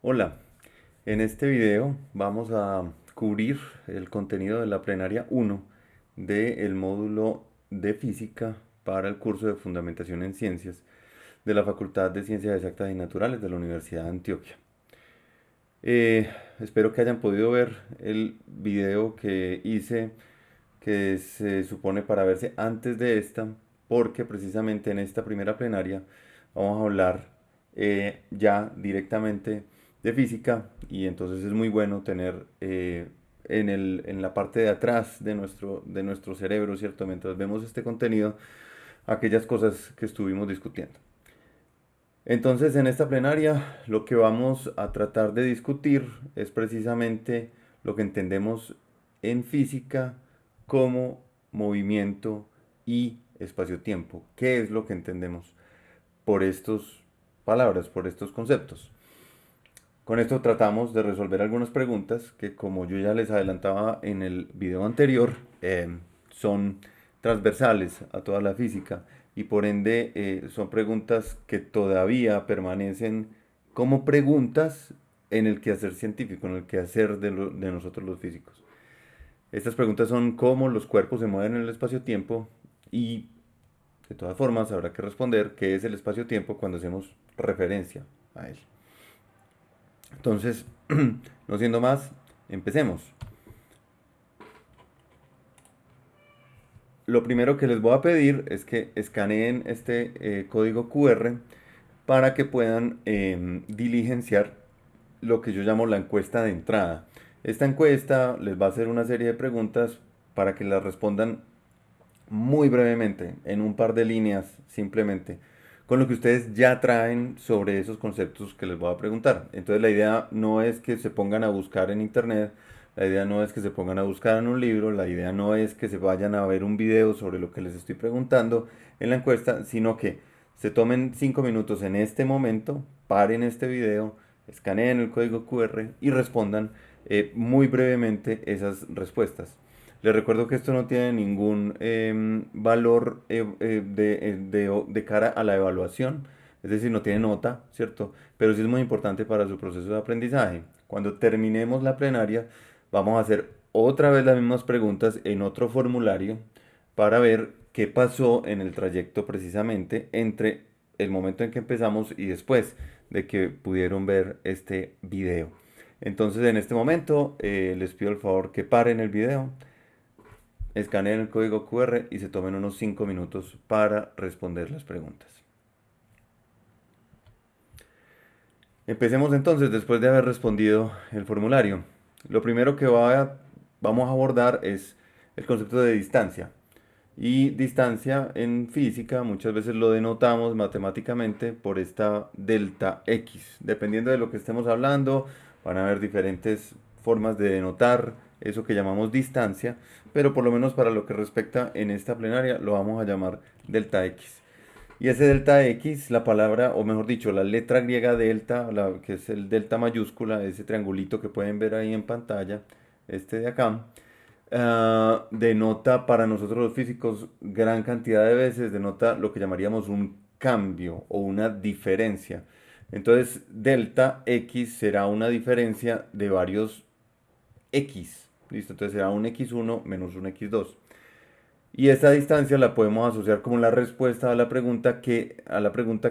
Hola, en este video vamos a cubrir el contenido de la plenaria 1 del módulo de física para el curso de Fundamentación en Ciencias de la Facultad de Ciencias Exactas y Naturales de la Universidad de Antioquia. Espero que hayan podido ver el video que hice, que se supone para verse antes de esta, porque precisamente en esta primera plenaria vamos a hablar ya directamente de física, y entonces es muy bueno tener en la parte de atrás de nuestro cerebro, ¿cierto? Mientras vemos este contenido, aquellas cosas que estuvimos discutiendo. Entonces, en esta plenaria lo que vamos a tratar de discutir es precisamente lo que entendemos en física como movimiento y espacio-tiempo. ¿Qué es lo que entendemos por estas palabras, por estos conceptos? Con esto tratamos de resolver algunas preguntas que, como yo ya les adelantaba en el video anterior, son transversales a toda la física y por ende son preguntas que todavía permanecen como preguntas en el quehacer científico, en el quehacer de nosotros los físicos. Estas preguntas son cómo los cuerpos se mueven en el espacio-tiempo y, de todas formas, habrá que responder qué es el espacio-tiempo cuando hacemos referencia a él. Entonces, no siendo más, empecemos. Lo primero que les voy a pedir es que escaneen este código QR para que puedan diligenciar lo que yo llamo la encuesta de entrada. Esta encuesta les va a hacer una serie de preguntas para que las respondan muy brevemente, en un par de líneas simplemente, con lo que ustedes ya traen sobre esos conceptos que les voy a preguntar. Entonces la idea no es que se pongan a buscar en internet, la idea no es que se pongan a buscar en un libro, la idea no es que se vayan a ver un video sobre lo que les estoy preguntando en la encuesta, sino que se tomen 5 minutos en este momento, paren este video, escaneen el código QR y respondan muy brevemente esas respuestas. Les recuerdo que esto no tiene ningún valor de cara a la evaluación, es decir, no tiene nota, ¿cierto? Pero sí es muy importante para su proceso de aprendizaje. Cuando terminemos la plenaria, vamos a hacer otra vez las mismas preguntas en otro formulario para ver qué pasó en el trayecto precisamente entre el momento en que empezamos y después de que pudieron ver este video. Entonces, en este momento, les pido el favor que paren el video, escaneen el código QR y se tomen unos 5 minutos para responder las preguntas. Empecemos entonces después de haber respondido el formulario. Lo primero que vamos a abordar es el concepto de distancia. Y distancia en física muchas veces lo denotamos matemáticamente por esta delta X. Dependiendo de lo que estemos hablando, van a haber diferentes formas de denotar eso que llamamos distancia, pero por lo menos para lo que respecta en esta plenaria lo vamos a llamar delta X. Y ese delta X, la palabra, o mejor dicho, la letra griega delta, que es el delta mayúscula, ese triangulito que pueden ver ahí en pantalla, este de acá, denota para nosotros los físicos gran cantidad de veces, denota lo que llamaríamos un cambio o una diferencia. Entonces, delta X será una diferencia de varios X. ¿Listo? Entonces será un X1 menos un X2. Y esta distancia la podemos asociar como la respuesta a la pregunta que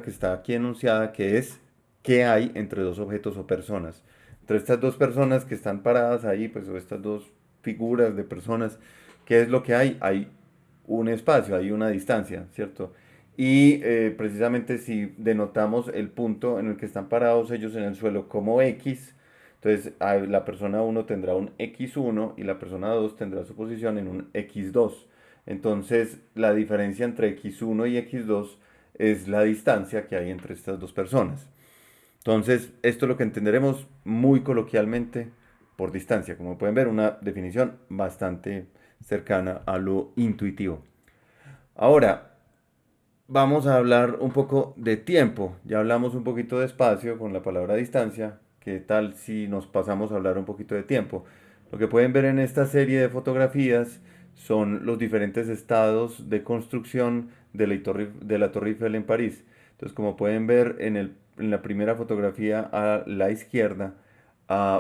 está aquí enunciada, que es ¿qué hay entre dos objetos o personas? Entre estas dos personas que están paradas ahí, pues, o estas dos figuras de personas, ¿qué es lo que hay? Hay un espacio, hay una distancia, ¿cierto? Y precisamente si denotamos el punto en el que están parados ellos en el suelo como X, entonces la persona uno tendrá un X1 y la persona 2 tendrá su posición en un X2. Entonces, la diferencia entre x1 y x2 es la distancia que hay entre estas dos personas. Entonces, esto es lo que entenderemos muy coloquialmente por distancia. Como pueden ver, una definición bastante cercana a lo intuitivo. Ahora, vamos a hablar un poco de tiempo. Ya hablamos un poquito de espacio con la palabra distancia. ¿Qué tal si nos pasamos a hablar un poquito de tiempo? Lo que pueden ver en esta serie de fotografías son los diferentes estados de construcción de la Torre Eiffel en París. Entonces, como pueden ver en la primera fotografía a la izquierda,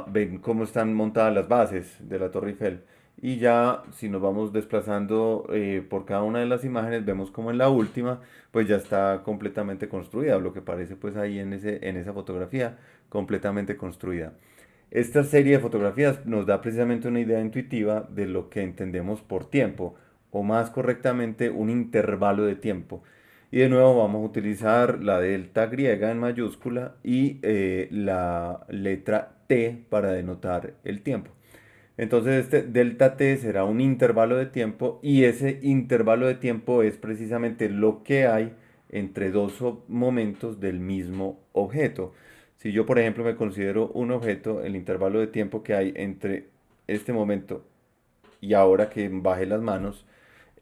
ven cómo están montadas las bases de la Torre Eiffel. Y ya si nos vamos desplazando por cada una de las imágenes, vemos como en la última, pues ya está completamente construida, o lo que parece pues ahí en esa fotografía, completamente construida. Esta serie de fotografías nos da precisamente una idea intuitiva de lo que entendemos por tiempo, o más correctamente un intervalo de tiempo. Y de nuevo vamos a utilizar la delta griega en mayúscula y la letra T para denotar el tiempo. Entonces este delta T será un intervalo de tiempo y ese intervalo de tiempo es precisamente lo que hay entre dos momentos del mismo objeto. Si yo, por ejemplo, me considero un objeto, el intervalo de tiempo que hay entre este momento y ahora que bajé las manos,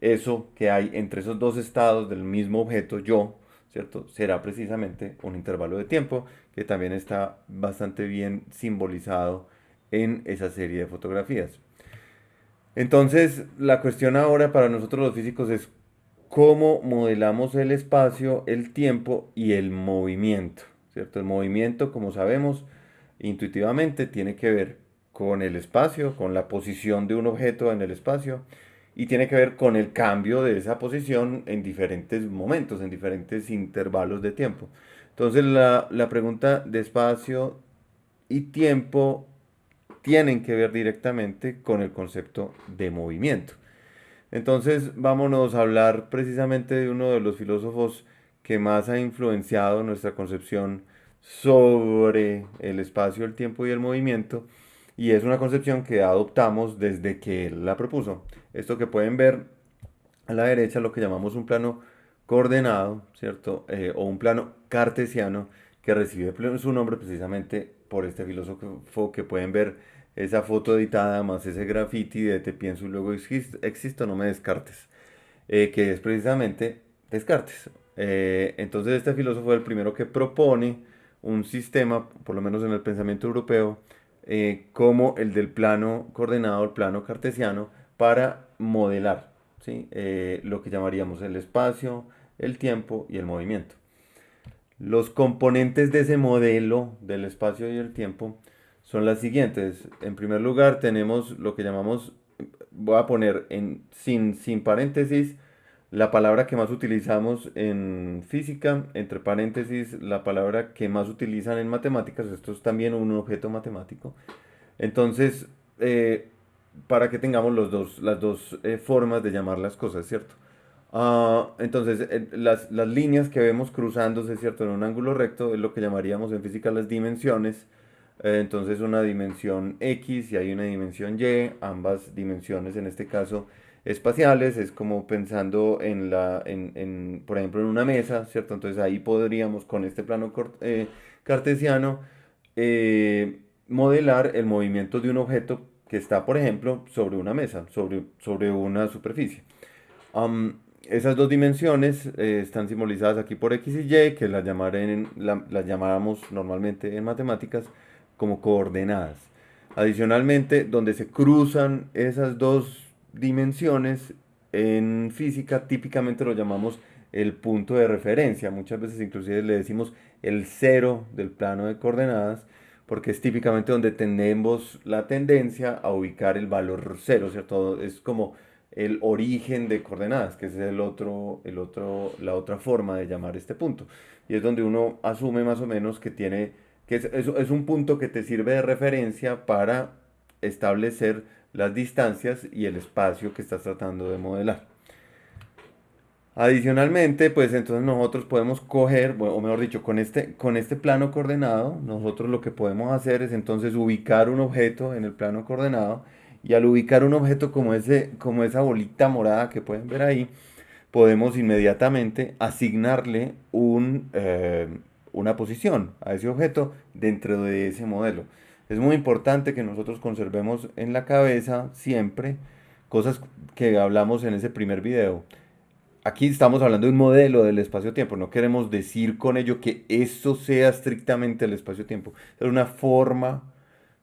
eso que hay entre esos dos estados del mismo objeto, yo, ¿cierto? Será precisamente un intervalo de tiempo que también está bastante bien simbolizado en esa serie de fotografías. Entonces, la cuestión ahora para nosotros los físicos es cómo modelamos el espacio, el tiempo y el movimiento, ¿cierto? El movimiento, como sabemos, intuitivamente tiene que ver con el espacio, con la posición de un objeto en el espacio y tiene que ver con el cambio de esa posición en diferentes momentos, en diferentes intervalos de tiempo. Entonces, la pregunta de espacio y tiempo tienen que ver directamente con el concepto de movimiento. Entonces, vámonos a hablar precisamente de uno de los filósofos que más ha influenciado nuestra concepción sobre el espacio, el tiempo y el movimiento, y es una concepción que adoptamos desde que él la propuso. Esto que pueden ver a la derecha, lo que llamamos un plano coordenado, ¿cierto? O un plano cartesiano que recibe su nombre precisamente por este filósofo que pueden ver esa foto editada más ese graffiti de te pienso y luego existo, no me descartes, que es precisamente Descartes. Entonces este filósofo es el primero que propone un sistema, por lo menos en el pensamiento europeo, como el del plano coordenado, el plano cartesiano, para modelar, ¿sí? Lo que llamaríamos el espacio, el tiempo y el movimiento. Los componentes de ese modelo del espacio y el tiempo son las siguientes. En primer lugar, tenemos lo que llamamos, voy a poner sin paréntesis, la palabra que más utilizamos en física, entre paréntesis, la palabra que más utilizan en matemáticas. Esto es también un objeto matemático. Entonces, para que tengamos las dos formas de llamar las cosas, ¿cierto? Entonces, las líneas que vemos cruzándose, ¿cierto? En un ángulo recto es lo que llamaríamos en física las dimensiones. Entonces, una dimensión X y hay una dimensión Y, ambas dimensiones en este caso espaciales, es como pensando por ejemplo, en una mesa, ¿cierto? Entonces, ahí podríamos con este plano cartesiano modelar el movimiento de un objeto que está, por ejemplo, sobre una mesa, sobre una superficie. Esas dos dimensiones están simbolizadas aquí por X y Y, que las llamamos normalmente en matemáticas como coordenadas. Adicionalmente, donde se cruzan esas dos dimensiones en física, típicamente lo llamamos el punto de referencia. Muchas veces inclusive le decimos el cero del plano de coordenadas, porque es típicamente donde tenemos la tendencia a ubicar el valor cero, ¿cierto? Es como el origen de coordenadas, que es la otra forma de llamar este punto. Y es donde uno asume más o menos que es un punto que te sirve de referencia para establecer las distancias y el espacio que estás tratando de modelar. Adicionalmente, pues entonces nosotros podemos coger, bueno, o mejor dicho, con este plano coordenado, nosotros lo que podemos hacer es entonces ubicar un objeto en el plano coordenado y al ubicar un objeto como esa bolita morada que pueden ver ahí, podemos inmediatamente asignarle una posición a ese objeto dentro de ese modelo. Es muy importante que nosotros conservemos en la cabeza siempre cosas que hablamos en ese primer video. Aquí estamos hablando de un modelo del espacio-tiempo, no queremos decir con ello que eso sea estrictamente el espacio-tiempo. Es una forma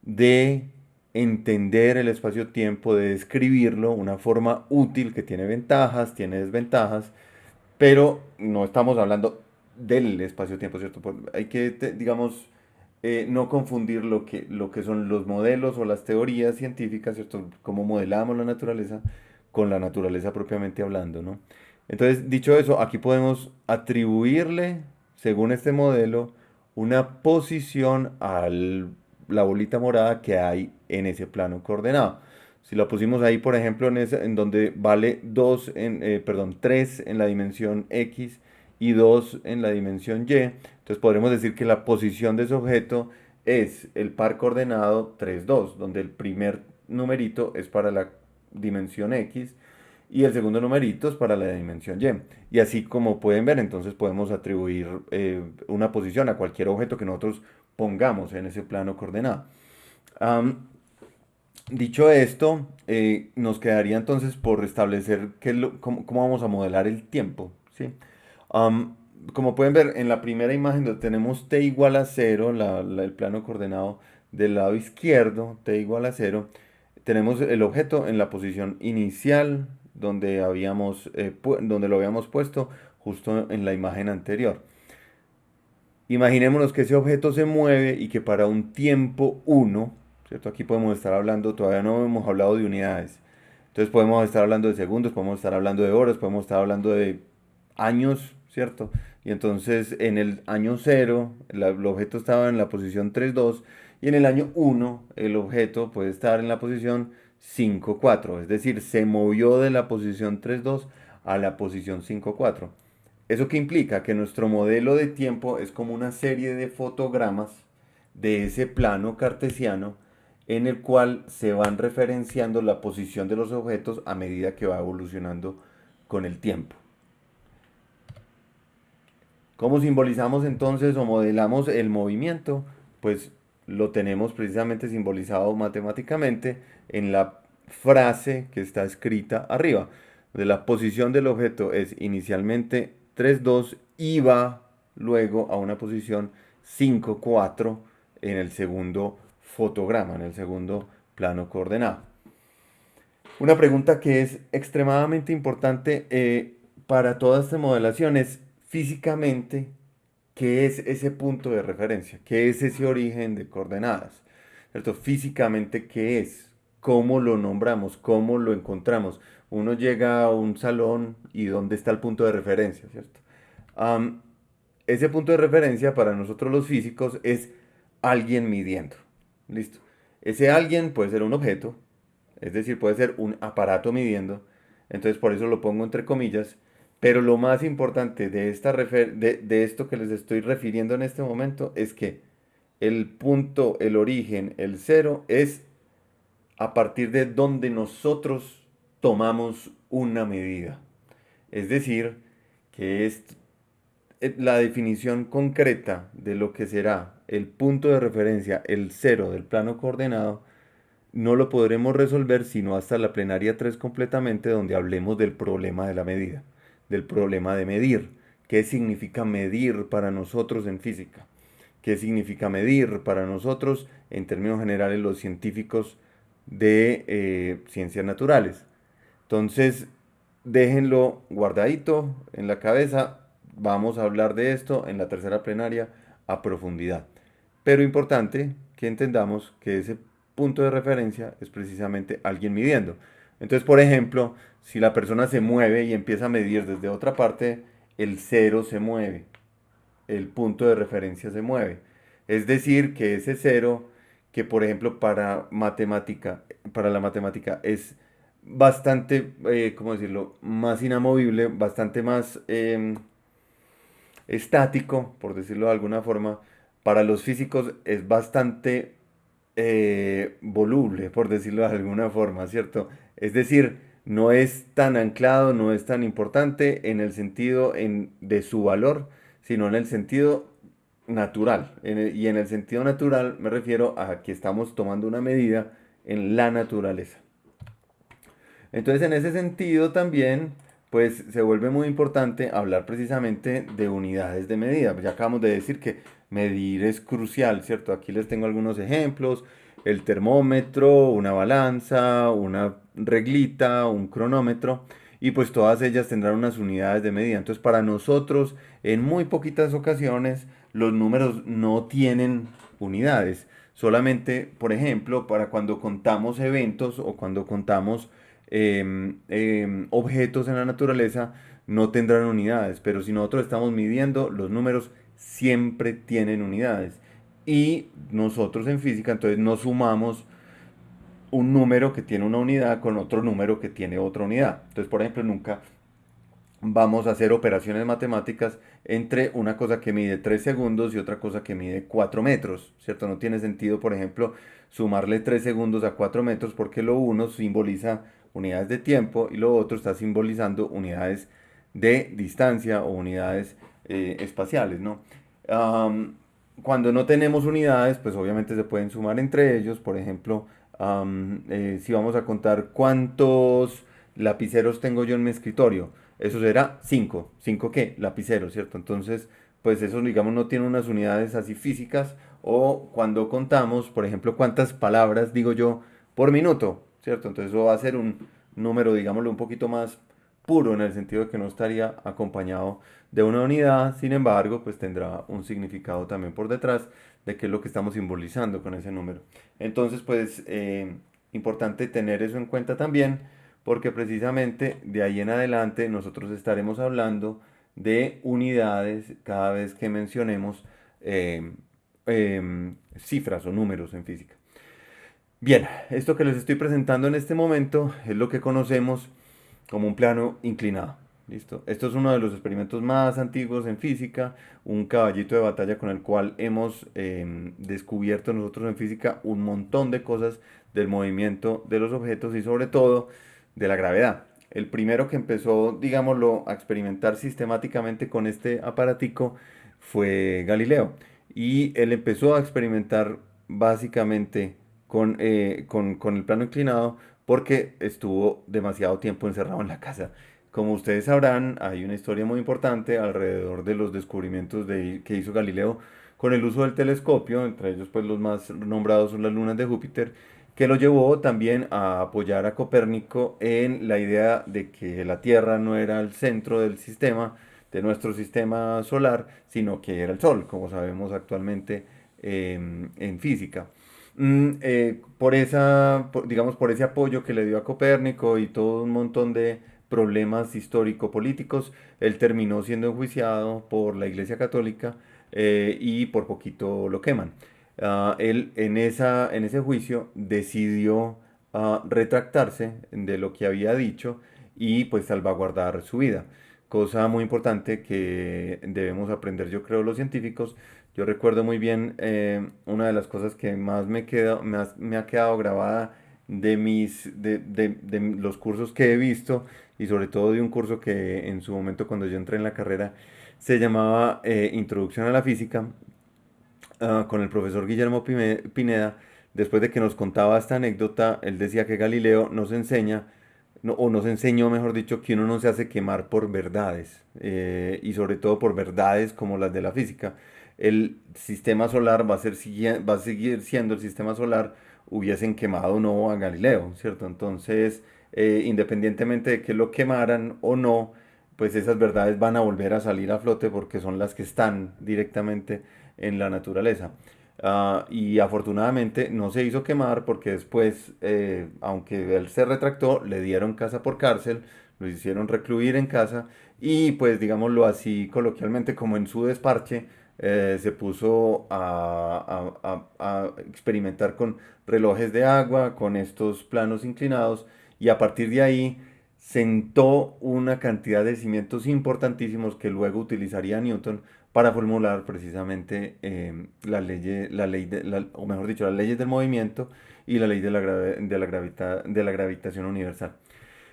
de entender el espacio-tiempo, de describirlo, una forma útil que tiene ventajas, tiene desventajas, pero no estamos hablando del espacio-tiempo, ¿cierto? Hay que, digamos, no confundir lo que son los modelos o las teorías científicas, ¿cierto? Cómo modelamos la naturaleza con la naturaleza propiamente hablando, ¿no? Entonces, dicho eso, aquí podemos atribuirle, según este modelo, una posición a la bolita morada que hay en ese plano coordenado. Si lo pusimos ahí, por ejemplo, en donde vale 2 perdón, 3 en la dimensión X y 2 en la dimensión Y, entonces podremos decir que la posición de ese objeto es el par coordenado 3 2 donde el primer numerito es para la dimensión X y el segundo numerito es para la dimensión Y. Y así como pueden ver, entonces podemos atribuir una posición a cualquier objeto que nosotros pongamos en ese plano coordenado. Am, Dicho esto, nos quedaría entonces por establecer cómo vamos a modelar el tiempo, ¿sí? Am, Como pueden ver en la primera imagen donde tenemos t igual a cero, el plano coordenado del lado izquierdo, t igual a cero, tenemos el objeto en la posición inicial donde lo habíamos puesto justo en la imagen anterior. Imaginémonos que ese objeto se mueve y que para un tiempo uno, ¿cierto? Aquí podemos estar hablando, todavía no hemos hablado de unidades. Entonces podemos estar hablando de segundos, podemos estar hablando de horas, podemos estar hablando de años, ¿cierto? Y entonces en el año cero el objeto estaba en la posición 3,2 y en el año uno el objeto puede estar en la posición 5,4. Es decir, se movió de la posición 3,2 a la posición 5,4. ¿Eso qué implica? Que nuestro modelo de tiempo es como una serie de fotogramas de ese plano cartesiano en el cual se van referenciando la posición de los objetos a medida que va evolucionando con el tiempo. ¿Cómo simbolizamos entonces o modelamos el movimiento? Pues lo tenemos precisamente simbolizado matemáticamente en la frase que está escrita arriba, de la posición del objeto es inicialmente 3,2 y va luego a una posición 5,4 en el segundo fotograma, en el segundo plano coordenado. Una pregunta que es extremadamente importante para toda esta modelación es físicamente, ¿qué es ese punto de referencia? ¿Qué es ese origen de coordenadas? ¿Cierto? Físicamente, ¿qué es? ¿Cómo lo nombramos? ¿Cómo lo encontramos? Uno llega a un salón y ¿dónde está el punto de referencia? ¿Cierto? Am, Ese punto de referencia para nosotros los físicos es alguien midiendo. ¿Listo? Ese alguien puede ser un objeto, es decir, puede ser un aparato midiendo, entonces por eso lo pongo entre comillas, pero lo más importante de esto que les estoy refiriendo en este momento es que el punto, el origen, el cero es a partir de donde nosotros tomamos una medida. Es decir, que es la definición concreta de lo que será el punto de referencia, el cero del plano coordenado, no lo podremos resolver sino hasta la plenaria 3 completamente, donde hablemos del problema de la medida, del problema de medir. ¿Qué significa medir para nosotros en física? ¿Qué significa medir para nosotros en términos generales los científicos de ciencias naturales? Entonces, déjenlo guardadito en la cabeza. Vamos a hablar de esto en la tercera plenaria a profundidad. Pero importante que entendamos que ese punto de referencia es precisamente alguien midiendo. Entonces, por ejemplo, si la persona se mueve y empieza a medir desde otra parte, el cero se mueve, el punto de referencia se mueve. Es decir, que ese cero, que por ejemplo para la matemática es bastante, ¿cómo decirlo?, más inamovible, bastante más estático, por decirlo de alguna forma, para los físicos es bastante voluble, por decirlo de alguna forma, ¿cierto? Es decir, no es tan anclado, no es tan importante en el sentido de su valor, sino en el sentido natural. Y en el sentido natural me refiero a que estamos tomando una medida en la naturaleza. Entonces, en ese sentido también, pues se vuelve muy importante hablar precisamente de unidades de medida. Ya acabamos de decir que medir es crucial, ¿cierto? Aquí les tengo algunos ejemplos. El termómetro, una balanza, una reglita, un cronómetro. y pues todas ellas tendrán unas unidades de medida. Entonces para nosotros en muy poquitas ocasiones los números no tienen unidades. Solamente, por ejemplo, para cuando contamos eventos o cuando contamos objetos en la naturaleza, no tendrán unidades. Pero si nosotros estamos midiendo, los números siempre tienen unidades. Y nosotros en física, entonces no sumamos un número que tiene una unidad con otro número que tiene otra unidad. Entonces, por ejemplo, nunca vamos a hacer operaciones matemáticas entre una cosa que mide 3 segundos y otra cosa que mide 4 metros, ¿cierto? No tiene sentido, por ejemplo, sumarle 3 segundos a 4 metros porque lo uno simboliza unidades de tiempo y lo otro está simbolizando unidades de distancia o unidades espaciales, ¿no? Am, Cuando no tenemos unidades, pues obviamente se pueden sumar entre ellos, por ejemplo, si vamos a contar cuántos lapiceros tengo yo en mi escritorio, eso será 5. ¿5 qué? Lapiceros, ¿cierto? Entonces, pues eso, digamos, no tiene unas unidades así físicas. O cuando contamos, por ejemplo, cuántas palabras digo yo por minuto, ¿cierto? Entonces eso va a ser un número, digámoslo, un poquito más puro en el sentido de que no estaría acompañado de una unidad. Sin embargo, pues tendrá un significado también por detrás de qué es lo que estamos simbolizando con ese número. Entonces, pues, importante tener eso en cuenta también porque precisamente de ahí en adelante nosotros estaremos hablando de unidades cada vez que mencionemos cifras o números en física. Bien, esto que les estoy presentando en este momento es lo que conocemos como un plano inclinado. ¿Listo? Esto es uno de los experimentos más antiguos en física, un caballito de batalla con el cual hemos descubierto nosotros en física un montón de cosas del movimiento de los objetos y sobre todo de la gravedad. El primero que empezó, digámoslo, a experimentar sistemáticamente con este aparatico fue Galileo. Y él empezó a experimentar básicamente con el plano inclinado porque estuvo demasiado tiempo encerrado en la casa. Como ustedes sabrán, hay una historia muy importante alrededor de los descubrimientos que hizo Galileo con el uso del telescopio, entre ellos pues los más nombrados son las lunas de Júpiter, que lo llevó también a apoyar a Copérnico en la idea de que la Tierra no era el centro del sistema, de nuestro sistema solar, sino que era el Sol, como sabemos actualmente en física. Digamos, por ese apoyo que le dio a Copérnico y todo un montón de problemas histórico-políticos, él terminó siendo enjuiciado por la Iglesia Católica y por poquito lo queman. Él en ese juicio decidió retractarse de lo que había dicho y pues salvaguardar su vida. Cosa muy importante que debemos aprender, yo creo, los científicos. Yo recuerdo muy bien una de las cosas que más me ha quedado grabada de los cursos que he visto y sobre todo de un curso que en su momento cuando yo entré en la carrera se llamaba Introducción a la Física con el profesor Guillermo Pineda. Después de que nos contaba esta anécdota, él decía que Galileo nos enseña o nos enseñó, mejor dicho, que uno no se hace quemar por verdades, y sobre todo por verdades como las de la física. El sistema solar va a seguir siendo el sistema solar, hubiesen quemado o no a Galileo, ¿cierto? Entonces, independientemente de que lo quemaran o no, pues esas verdades van a volver a salir a flote porque son las que están directamente en la naturaleza. Y afortunadamente no se hizo quemar porque después, aunque él se retractó, le dieron casa por cárcel, lo hicieron recluir en casa y pues digámoslo así coloquialmente como en su desparche, se puso a experimentar con relojes de agua, con estos planos inclinados y a partir de ahí sentó una cantidad de cimientos importantísimos que luego utilizaría Newton para formular precisamente la ley o mejor dicho, las leyes del movimiento y la ley de la gravitación universal.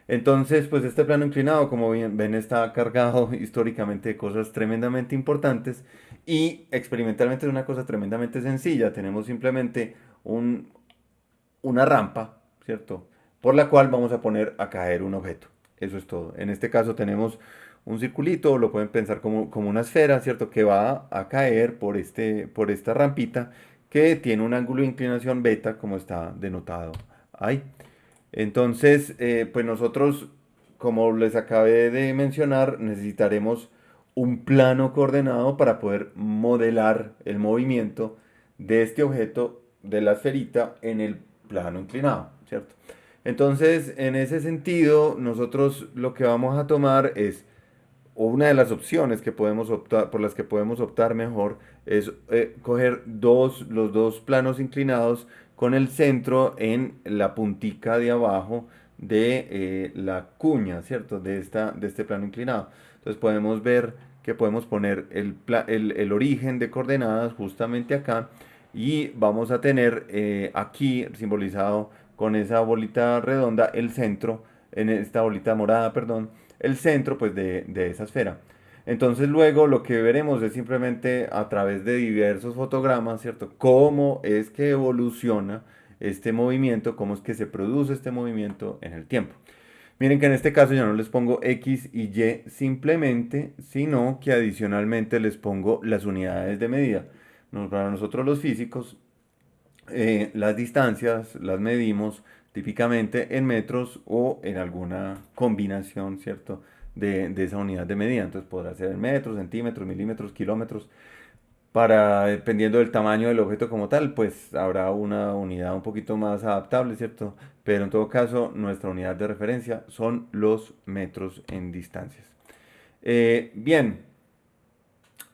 Entonces, pues este plano inclinado, como bien ven, está cargado históricamente de cosas tremendamente importantes y experimentalmente es una cosa tremendamente sencilla. Tenemos simplemente un, una rampa, ¿cierto? Por la cual vamos a poner a caer un objeto. Eso es todo. En este caso tenemos un circulito, lo pueden pensar como una esfera, ¿cierto? Que va a caer por esta rampita que tiene un ángulo de inclinación beta, como está denotado ahí. Entonces, pues nosotros como les acabé de mencionar, necesitaremos un plano coordenado para poder modelar el movimiento de este objeto de la esferita en el plano inclinado, ¿cierto? Entonces, en ese sentido, nosotros lo que vamos a tomar es, o una de las opciones que podemos optar, por las que podemos optar mejor, es coger los dos planos inclinados con el centro en la puntica de abajo de la cuña, ¿cierto? De este plano inclinado. Entonces podemos ver que podemos poner el origen de coordenadas justamente acá y vamos a tener aquí simbolizado con esa bolita redonda el centro, en esta bolita morada, perdón, el centro pues de esa esfera. Entonces luego lo que veremos es simplemente a través de diversos fotogramas, ¿cierto? Cómo es que evoluciona este movimiento, cómo es que se produce este movimiento en el tiempo. Miren que en este caso ya no les pongo X y Y simplemente, sino que adicionalmente les pongo las unidades de medida. Para nosotros los físicos, las distancias las medimos típicamente en metros o en alguna combinación, ¿cierto? De esa unidad de medida. Entonces podrá ser en metros, centímetros, milímetros, kilómetros. Dependiendo del tamaño del objeto como tal, pues habrá una unidad un poquito más adaptable, ¿cierto? Pero en todo caso, nuestra unidad de referencia son los metros en distancias. Bien,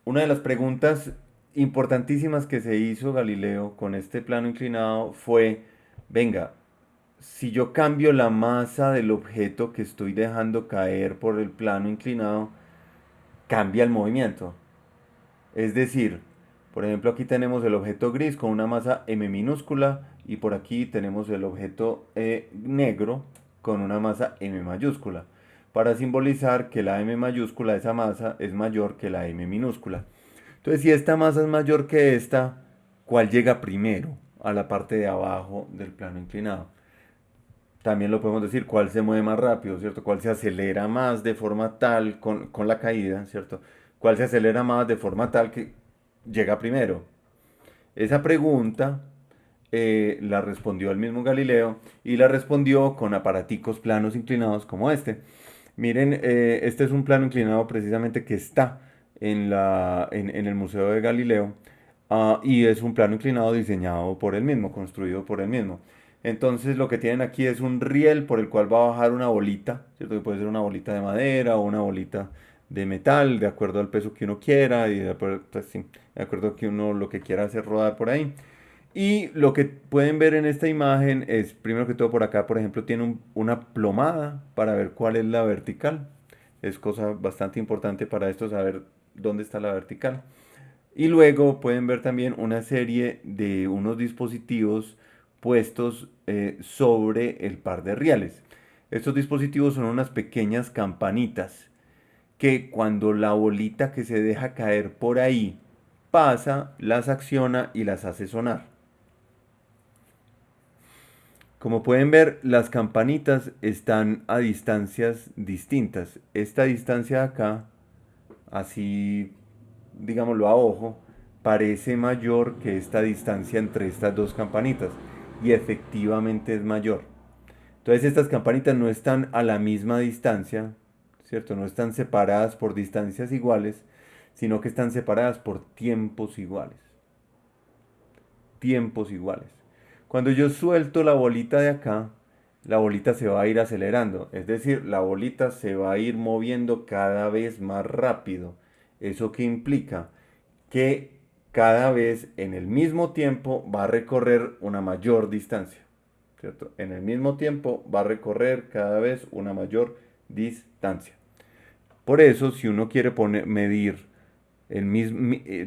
una de las preguntas importantísimas que se hizo Galileo con este plano inclinado fue, venga, si yo cambio la masa del objeto que estoy dejando caer por el plano inclinado, cambia el movimiento. Es decir, por ejemplo, aquí tenemos el objeto gris con una masa m minúscula y por aquí tenemos el objeto negro con una masa m mayúscula, para simbolizar que la m mayúscula de esa masa es mayor que la m minúscula. Entonces, si esta masa es mayor que esta, ¿cuál llega primero a la parte de abajo del plano inclinado? También lo podemos decir, cuál se mueve más rápido, ¿cierto? Cuál se acelera más de forma tal con la caída, ¿cierto? Cuál se acelera más de forma tal que llega primero. Esa pregunta la respondió el mismo Galileo y la respondió con aparaticos planos inclinados como este. Miren, este es un plano inclinado precisamente que está en el Museo de Galileo, y es un plano inclinado diseñado por él mismo, construido por él mismo. Entonces lo que tienen aquí es un riel por el cual va a bajar una bolita, ¿cierto? Que puede ser una bolita de madera o una bolita de metal, de acuerdo al peso que uno quiera y de acuerdo, pues, sí, de acuerdo a que uno lo que quiera hacer rodar por ahí. Y lo que pueden ver en esta imagen es, primero que todo por acá, por ejemplo, tiene una plomada para ver cuál es la vertical. Es cosa bastante importante para esto saber dónde está la vertical. Y luego pueden ver también una serie de unos dispositivos puestos sobre el par de rieles. Estos dispositivos son unas pequeñas campanitas que cuando la bolita que se deja caer por ahí pasa, las acciona y las hace sonar. Como pueden ver, las campanitas están a distancias distintas. Esta distancia de acá, así digámoslo a ojo, parece mayor que esta distancia entre estas dos campanitas. Y efectivamente es mayor. Entonces estas campanitas no están a la misma distancia, ¿cierto? No están separadas por distancias iguales, sino que están separadas por tiempos iguales. Tiempos iguales. Cuando yo suelto la bolita de acá, la bolita se va a ir acelerando, es decir, la bolita se va a ir moviendo cada vez más rápido. ¿Eso qué implica? Que cada vez en el mismo tiempo va a recorrer una mayor distancia, ¿cierto? En el mismo tiempo va a recorrer cada vez una mayor distancia. Por eso, si uno quiere medir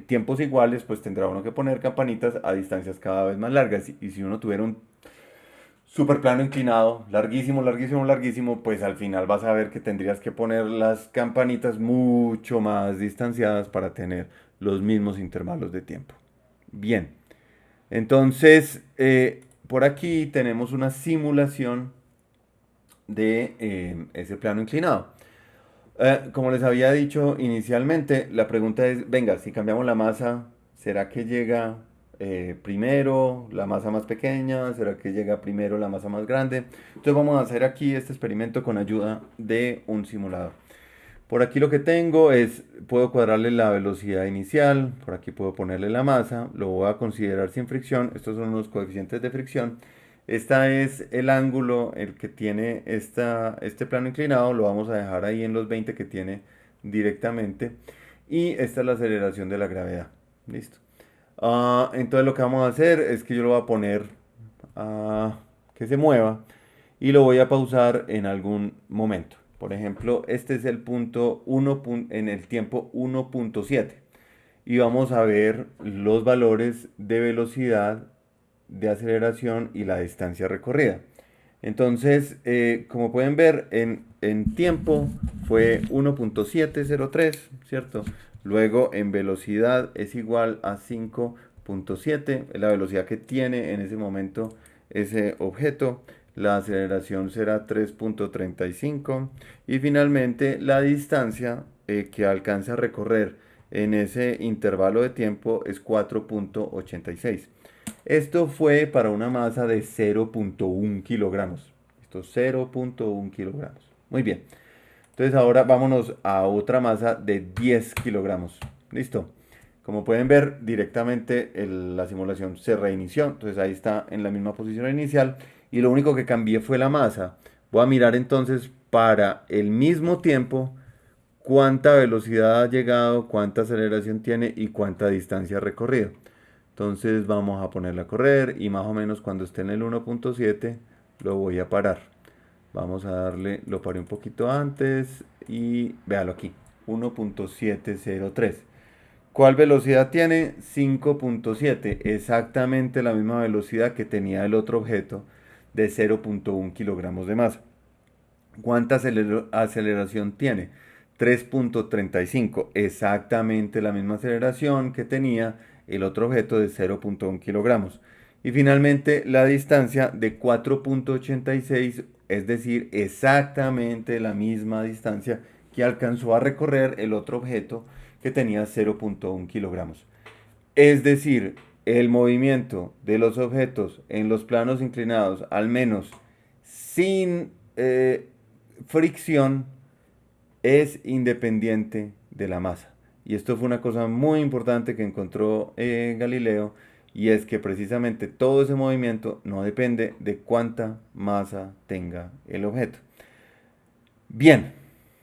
tiempos iguales, pues tendrá uno que poner campanitas a distancias cada vez más largas. Y si uno tuviera un super plano inclinado, larguísimo, larguísimo, larguísimo, pues al final vas a ver que tendrías que poner las campanitas mucho más distanciadas para tener los mismos intervalos de tiempo. Bien, entonces por aquí tenemos una simulación de ese plano inclinado. Como les había dicho inicialmente, la pregunta es, venga, si cambiamos la masa, ¿será que llega primero la masa más pequeña? ¿Será que llega primero la masa más grande? Entonces vamos a hacer aquí este experimento con ayuda de un simulador. Por aquí lo que tengo es, puedo cuadrarle la velocidad inicial, por aquí puedo ponerle la masa, lo voy a considerar sin fricción, estos son los coeficientes de fricción. Esta es el ángulo, el que tiene este plano inclinado, lo vamos a dejar ahí en los 20 que tiene directamente. Y esta es la aceleración de la gravedad. Listo. Entonces lo que vamos a hacer es que yo lo voy a poner que se mueva y lo voy a pausar en algún momento. Por ejemplo, este es el punto 1 en el tiempo 1.7 y vamos a ver los valores de velocidad, de aceleración y la distancia recorrida. Entonces, como pueden ver, en tiempo fue 1.703, ¿cierto? Luego en velocidad es igual a 5.7, la velocidad que tiene en ese momento ese objeto. La aceleración será 3.35 y finalmente la distancia que alcanza a recorrer en ese intervalo de tiempo es 4.86. Esto fue para una masa de 0.1 kilogramos. Esto 0.1 kilogramos. Muy bien. Entonces ahora vámonos a otra masa de 10 kilogramos. Listo. Como pueden ver, directamente la simulación se reinició. Entonces ahí está en la misma posición inicial. Y lo único que cambié fue la masa. Voy a mirar entonces para el mismo tiempo cuánta velocidad ha llegado, cuánta aceleración tiene y cuánta distancia ha recorrido. Entonces vamos a ponerla a correr y más o menos cuando esté en el 1.7 lo voy a parar. Vamos a darle, lo paré un poquito antes y véalo aquí, 1.703. ¿Cuál velocidad tiene? 5.7, exactamente la misma velocidad que tenía el otro objeto de 0.1 kilogramos de masa. ¿Cuánta aceleración tiene? 3.35, exactamente la misma aceleración que tenía el otro objeto de 0.1 kilogramos. Y finalmente la distancia de 4.86, es decir, exactamente la misma distancia que alcanzó a recorrer el otro objeto que tenía 0.1 kilogramos. Es decir, el movimiento de los objetos en los planos inclinados, al menos sin fricción, es independiente de la masa. Y esto fue una cosa muy importante que encontró Galileo, y es que precisamente todo ese movimiento no depende de cuánta masa tenga el objeto. Bien,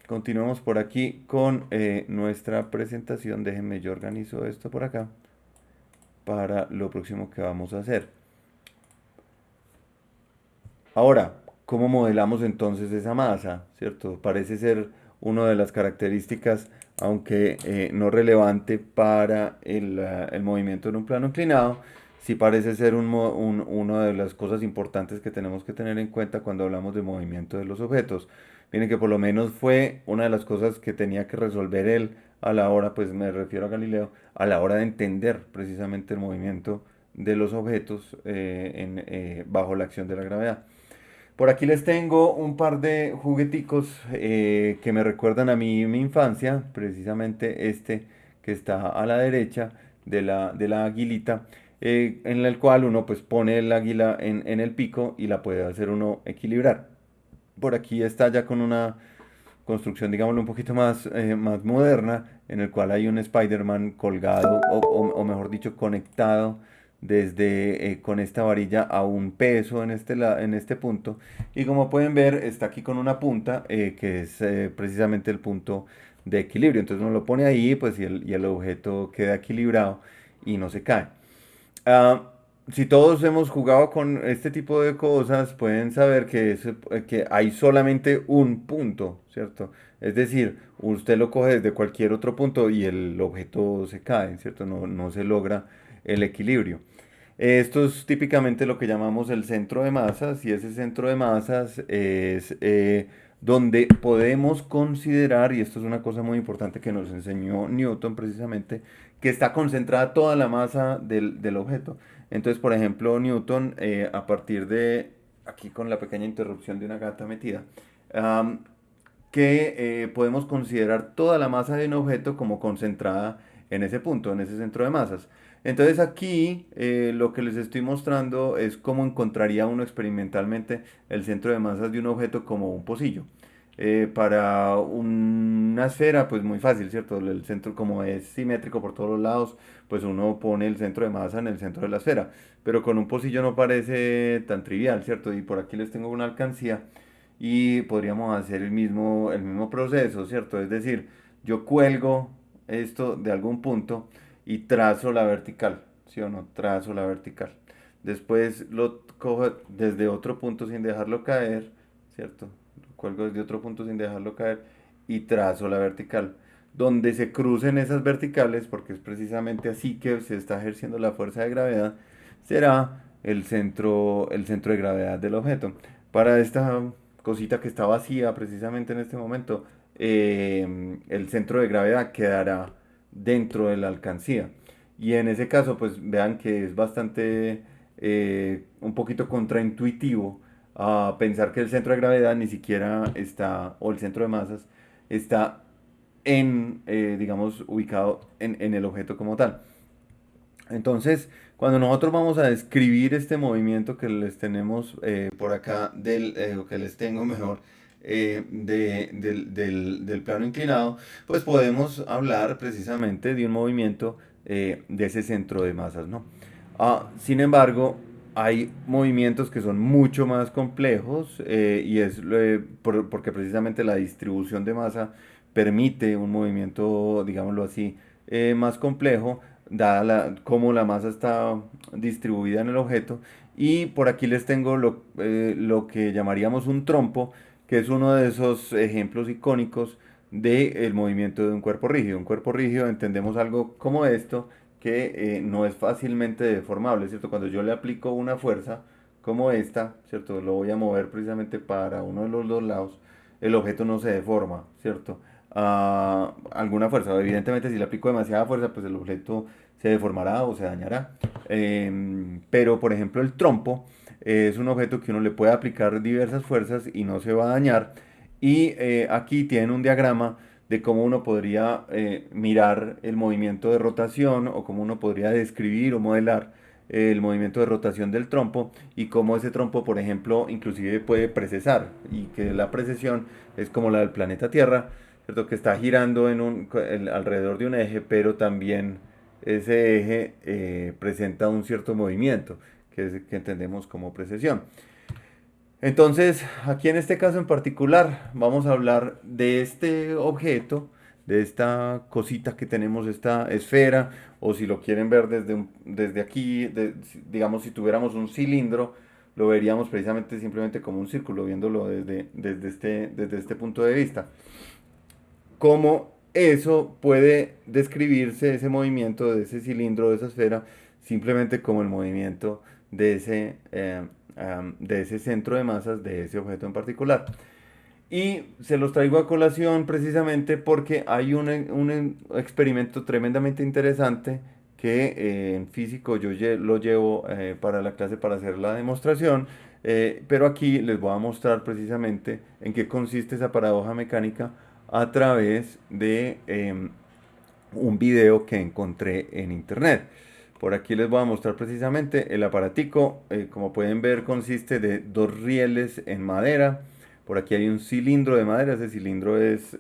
continuamos por aquí con nuestra presentación. Déjenme, yo organizo esto por acá para lo próximo que vamos a hacer. Ahora, ¿cómo modelamos entonces esa masa? ¿Cierto? Parece ser una de las características, aunque no relevante para el movimiento en un plano inclinado, sí parece ser una de las cosas importantes que tenemos que tener en cuenta cuando hablamos de movimiento de los objetos. Miren que por lo menos fue una de las cosas que tenía que resolver él a la hora, pues me refiero a Galileo, a la hora de entender precisamente el movimiento de los objetos bajo la acción de la gravedad. Por aquí les tengo un par de jugueticos que me recuerdan a mí mi infancia, precisamente este que está a la derecha de la aguilita, en el cual uno pues pone el águila en el pico y la puede hacer uno equilibrar. Por aquí está ya con una construcción, digámoslo, un poquito más moderna, en el cual hay un Spider-Man colgado, o mejor dicho, conectado desde con esta varilla a un peso en este punto. Y como pueden ver, está aquí con una punta que es precisamente el punto de equilibrio. Entonces uno lo pone ahí, pues, y el objeto queda equilibrado y no se cae. Ah, si todos hemos jugado con este tipo de cosas, pueden saber que hay solamente un punto, ¿cierto? Es decir, usted lo coge desde cualquier otro punto y el objeto se cae, ¿cierto? No se logra el equilibrio. Esto es típicamente lo que llamamos el centro de masas, y ese centro de masas es donde podemos considerar, y esto es una cosa muy importante que nos enseñó Newton precisamente, que está concentrada toda la masa del objeto. Entonces, por ejemplo, Newton, a partir de, aquí con la pequeña interrupción de una gata metida, am, que podemos considerar toda la masa de un objeto como concentrada en ese punto, en ese centro de masas. Entonces aquí lo que les estoy mostrando es cómo encontraría uno experimentalmente el centro de masas de un objeto como un pocillo. Para una esfera, pues muy fácil, ¿cierto? El centro, como es simétrico por todos los lados, pues uno pone el centro de masa en el centro de la esfera. Pero con un pocillo no parece tan trivial, ¿cierto? Y por aquí les tengo una alcancía y podríamos hacer el mismo proceso, ¿cierto? Es decir, yo cuelgo esto de algún punto y trazo la vertical, ¿sí o no? Trazo la vertical. Después lo cojo desde otro punto sin dejarlo caer, ¿cierto? Lo cuelgo desde otro punto sin dejarlo caer y trazo la vertical. Donde se crucen esas verticales, porque es precisamente así que se está ejerciendo la fuerza de gravedad, será el centro de gravedad del objeto. Para esta cosita que está vacía precisamente en este momento, el centro de gravedad quedará dentro de la alcancía. Y en ese caso, pues vean que es bastante, un poquito contraintuitivo a pensar que el centro de gravedad ni siquiera está, o el centro de masas, está digamos, ubicado en el objeto como tal. Entonces, cuando nosotros vamos a describir este movimiento que les tenemos por acá, o que les tengo mejor, del plano inclinado, pues podemos hablar precisamente de un movimiento de ese centro de masas, ¿no? Sin embargo, hay movimientos que son mucho más complejos y es porque precisamente la distribución de masa permite un movimiento, digámoslo así, más complejo dada cómo la masa está distribuida en el objeto. Y por aquí les tengo lo que llamaríamos un trompo, que es uno de esos ejemplos icónicos del movimiento de un cuerpo rígido. Un cuerpo rígido entendemos algo como esto, que no es fácilmente deformable, ¿cierto? Cuando yo le aplico una fuerza como esta, ¿cierto? Lo voy a mover precisamente para uno de los dos lados, el objeto no se deforma, ¿cierto? Alguna fuerza. Evidentemente, si le aplico demasiada fuerza, pues el objeto se deformará o se dañará. Pero, por ejemplo, el trompo es un objeto que uno le puede aplicar diversas fuerzas y no se va a dañar. Y aquí tienen un diagrama de cómo uno podría mirar el movimiento de rotación o cómo uno podría describir o modelar el movimiento de rotación del trompo y cómo ese trompo, por ejemplo, inclusive puede precesar y que la precesión es como la del planeta Tierra, ¿cierto? Que está girando alrededor de un eje, pero también ese eje presenta un cierto movimiento que entendemos como precesión. Entonces, aquí en este caso en particular, vamos a hablar de este objeto, de esta cosita que tenemos, esta esfera, o si lo quieren ver desde aquí, digamos, si tuviéramos un cilindro, lo veríamos precisamente simplemente como un círculo, viéndolo desde este punto de vista. ¿Cómo eso puede describirse, ese movimiento de ese cilindro, de esa esfera, simplemente como el movimiento de ese centro de masas, de ese objeto en particular? Y se los traigo a colación precisamente porque hay un experimento tremendamente interesante que en físico lo llevo para la clase para hacer la demostración, pero aquí les voy a mostrar precisamente en qué consiste esa paradoja mecánica a través de un video que encontré en internet. Por aquí les voy a mostrar precisamente el aparatico. Como pueden ver, consiste de dos rieles en madera. Por aquí hay un cilindro de madera. Ese cilindro es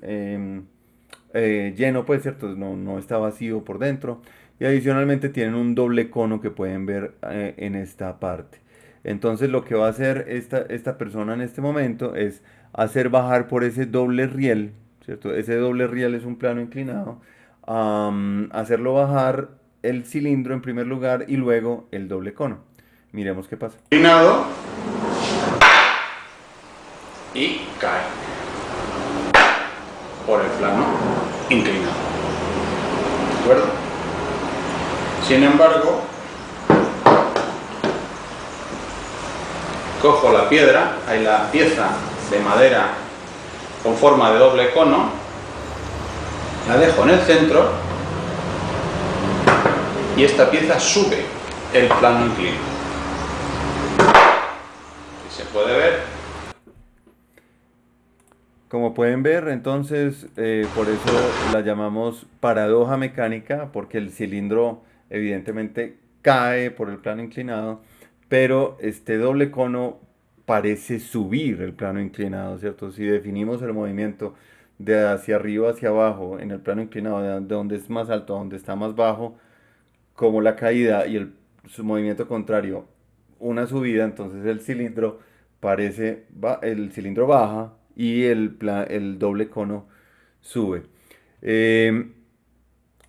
lleno, pues, ¿cierto? No está vacío por dentro. Y adicionalmente tienen un doble cono que pueden ver en esta parte. Entonces lo que va a hacer esta persona en este momento es hacer bajar por ese doble riel, ¿cierto? Ese doble riel es un plano inclinado, hacerlo bajar el cilindro en primer lugar y luego el doble cono. Miremos qué pasa. Inclinado y cae por el plano inclinado. ¿De acuerdo? Sin embargo, cojo la piedra, hay la pieza de madera con forma de doble cono, la dejo en el centro y esta pieza sube el plano inclinado. Si se puede ver. Como pueden ver, entonces, por eso la llamamos paradoja mecánica, porque el cilindro evidentemente cae por el plano inclinado, pero este doble cono parece subir el plano inclinado, ¿cierto? Si definimos el movimiento de hacia arriba hacia abajo en el plano inclinado, de donde es más alto a donde está más bajo, como la caída y su movimiento contrario, una subida, entonces el cilindro el cilindro baja y el doble cono sube. Eh,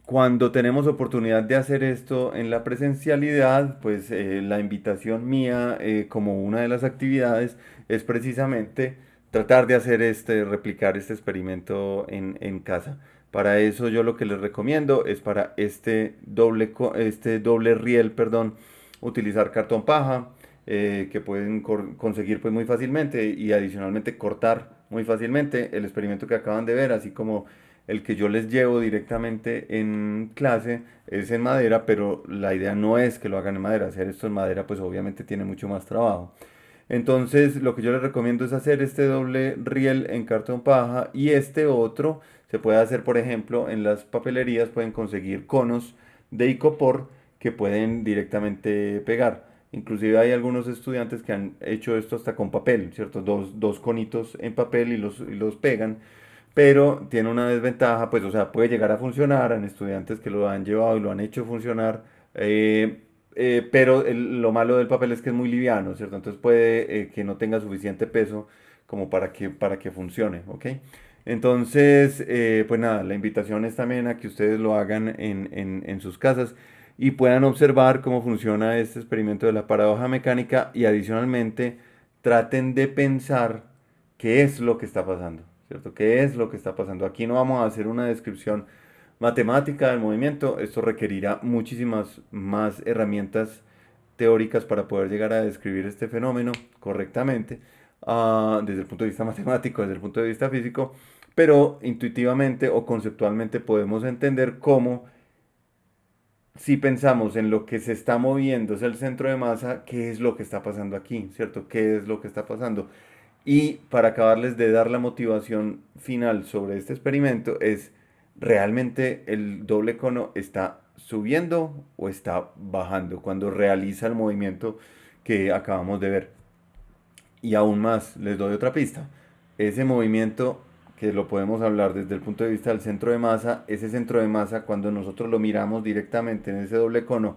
Cuando tenemos oportunidad de hacer esto en la presencialidad, pues la invitación mía como una de las actividades es precisamente tratar de replicar este experimento en casa. Para eso yo lo que les recomiendo es para este doble riel, perdón, utilizar cartón paja, que pueden conseguir pues muy fácilmente y adicionalmente cortar muy fácilmente el experimento que acaban de ver, así como el que yo les llevo directamente en clase es en madera, pero la idea no es que lo hagan en madera. Hacer esto en madera pues obviamente tiene mucho más trabajo. Entonces lo que yo les recomiendo es hacer este doble riel en cartón paja y este otro se puede hacer, por ejemplo, en las papelerías pueden conseguir conos de icopor que pueden directamente pegar. Inclusive hay algunos estudiantes que han hecho esto hasta con papel, ¿cierto? Dos conitos en papel y los pegan, pero tiene una desventaja, pues, o sea, puede llegar a funcionar en estudiantes que lo han llevado y lo han hecho funcionar, pero lo malo del papel es que es muy liviano, ¿cierto? Entonces puede que no tenga suficiente peso como para que funcione, ¿ok? Entonces, pues nada, la invitación es también a que ustedes lo hagan en sus casas y puedan observar cómo funciona este experimento de la paradoja mecánica y adicionalmente traten de pensar qué es lo que está pasando, ¿cierto? ¿Qué es lo que está pasando? Aquí no vamos a hacer una descripción matemática del movimiento, esto requerirá muchísimas más herramientas teóricas para poder llegar a describir este fenómeno correctamente, desde el punto de vista matemático, desde el punto de vista físico, pero intuitivamente o conceptualmente podemos entender cómo si pensamos en lo que se está moviendo, es el centro de masa, qué es lo que está pasando aquí, ¿cierto? ¿Qué es lo que está pasando? Y para acabarles de dar la motivación final sobre este experimento es, ¿realmente el doble cono está subiendo o está bajando cuando realiza el movimiento que acabamos de ver? Y aún más, les doy otra pista. Ese movimiento que lo podemos hablar desde el punto de vista del centro de masa, ese centro de masa cuando nosotros lo miramos directamente en ese doble cono,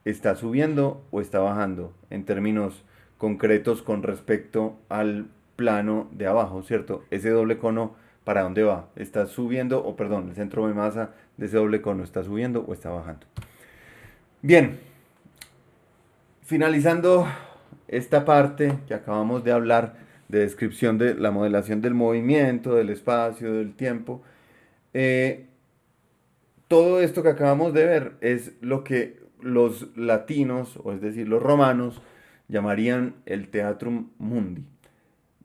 ¿está subiendo o está bajando en términos concretos con respecto al plano de abajo, ¿cierto? Ese doble cono, ¿para dónde va? ¿Está subiendo o, perdón, el centro de masa de ese doble cono está subiendo o está bajando? Bien, finalizando esta parte que acabamos de hablar de descripción de la modelación del movimiento, del espacio, del tiempo, eh, todo esto que acabamos de ver es lo que los latinos, o es decir, los romanos, llamarían el teatrum mundi.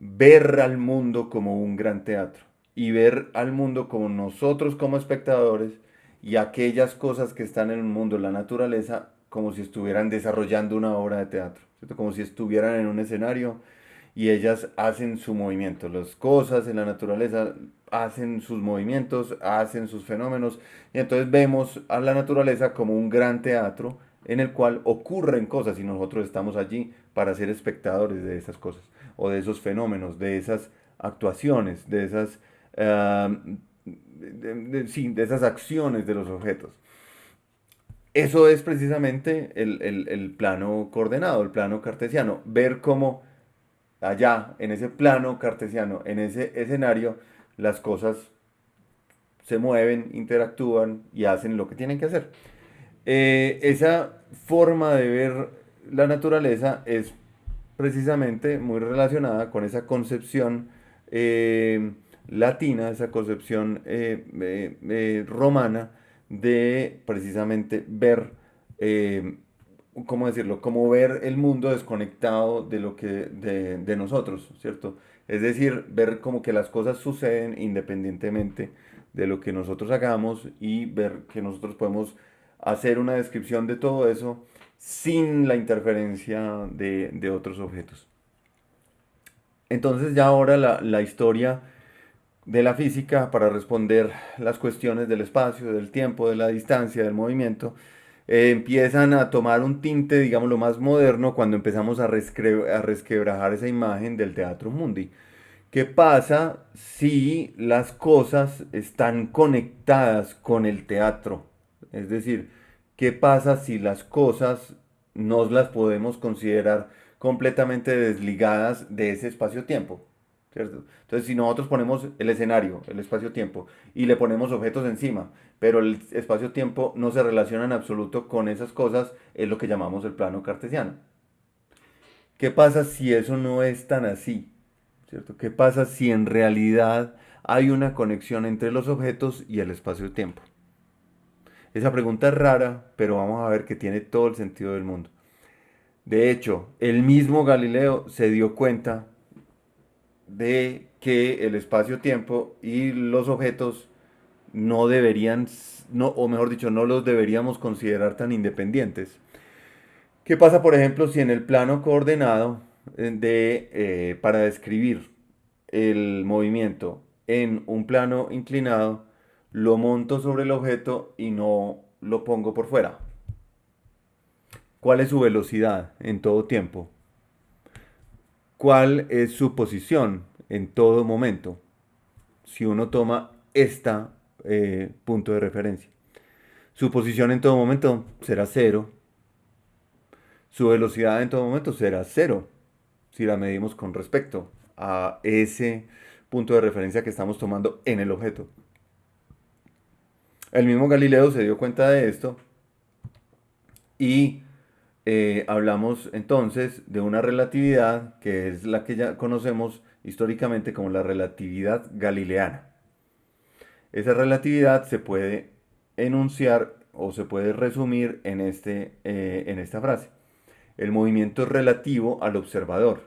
Ver al mundo como un gran teatro y ver al mundo como nosotros como espectadores y aquellas cosas que están en el mundo, la naturaleza, como si estuvieran desarrollando una obra de teatro, ¿cierto? Como si estuvieran en un escenario y ellas hacen su movimiento. Las cosas en la naturaleza hacen sus movimientos, hacen sus fenómenos, y entonces vemos a la naturaleza como un gran teatro en el cual ocurren cosas y nosotros estamos allí para ser espectadores de esas cosas o de esos fenómenos, de esas actuaciones, de esas, sí, de esas acciones de los objetos. Eso es precisamente el plano coordenado, el plano cartesiano, ver cómo allá, en ese plano cartesiano, en ese escenario, las cosas se mueven, interactúan y hacen lo que tienen que hacer. Esa forma de ver la naturaleza es precisamente muy relacionada con esa concepción latina, esa concepción romana de precisamente ver, ¿cómo decirlo? Como ver el mundo desconectado de lo que de nosotros, ¿cierto? Es decir, ver como que las cosas suceden independientemente de lo que nosotros hagamos y ver que nosotros podemos hacer una descripción de todo eso sin la interferencia de otros objetos. Entonces ya ahora la historia de la física para responder las cuestiones del espacio, del tiempo, de la distancia, del movimiento, empiezan a tomar un tinte, digamos, lo más moderno cuando empezamos a resquebrajar esa imagen del Teatro Mundi. ¿Qué pasa si las cosas están conectadas con el teatro? Es decir, ¿qué pasa si las cosas no las podemos considerar completamente desligadas de ese espacio-tiempo? ¿Cierto? Entonces, si nosotros ponemos el escenario, el espacio-tiempo, y le ponemos objetos encima, pero el espacio-tiempo no se relaciona en absoluto con esas cosas, es lo que llamamos el plano cartesiano. ¿Qué pasa si eso no es tan así? ¿Cierto? ¿Qué pasa si en realidad hay una conexión entre los objetos y el espacio-tiempo? Esa pregunta es rara, pero vamos a ver que tiene todo el sentido del mundo. De hecho, el mismo Galileo se dio cuenta de que el espacio-tiempo y los objetos no deberían, no, o mejor dicho, no los deberíamos considerar tan independientes. ¿Qué pasa, por ejemplo, si en el plano coordenado para describir el movimiento en un plano inclinado, lo monto sobre el objeto y no lo pongo por fuera? ¿Cuál es su velocidad en todo tiempo? ¿Cuál es su posición en todo momento? Si uno toma este punto de referencia. Su posición en todo momento será cero. Su velocidad en todo momento será cero si la medimos con respecto a ese punto de referencia que estamos tomando en el objeto. El mismo Galileo se dio cuenta de esto y hablamos entonces de una relatividad que es la que ya conocemos históricamente como la relatividad galileana. Esa relatividad se puede enunciar o se puede resumir en esta frase. El movimiento es relativo al observador.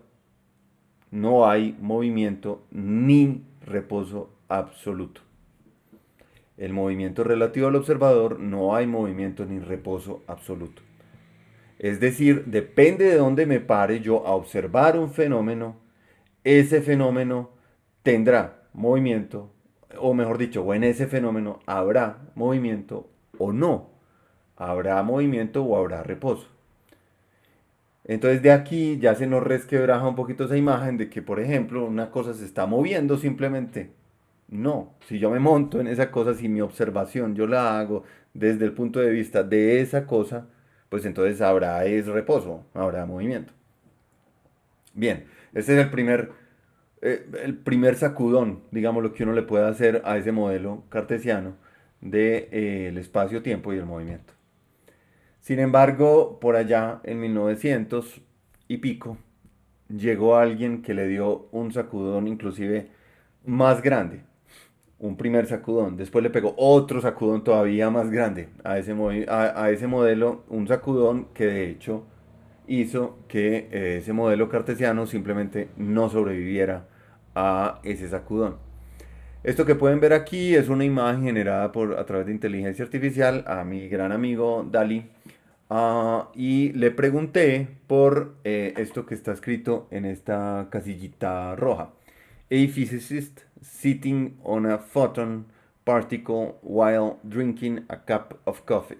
No hay movimiento ni reposo absoluto. El movimiento es relativo al observador, no hay movimiento ni reposo absoluto. Es decir, depende de dónde me pare yo a observar un fenómeno, ese fenómeno tendrá movimiento, o mejor dicho, o en ese fenómeno habrá movimiento o no. Habrá movimiento o habrá reposo. Entonces de aquí ya se nos resquebraja un poquito esa imagen de que, por ejemplo, una cosa se está moviendo simplemente. No, si yo me monto en esa cosa, si mi observación yo la hago desde el punto de vista de esa cosa, pues entonces habrá es reposo, habrá movimiento. Bien, este es el primer sacudón, digamos, lo que uno le puede hacer a ese modelo cartesiano del espacio-tiempo y el movimiento. Sin embargo, por allá en 1900 y pico, llegó alguien que le dio un sacudón inclusive más grande, un primer sacudón. Después le pegó otro sacudón todavía más grande a ese modelo, un sacudón que de hecho hizo que ese modelo cartesiano simplemente no sobreviviera a ese sacudón. Esto que pueden ver aquí es una imagen generada a través de inteligencia artificial a mi gran amigo Dali. Y le pregunté por esto que está escrito en esta casillita roja. A physicist sitting on a photon particle while drinking a cup of coffee.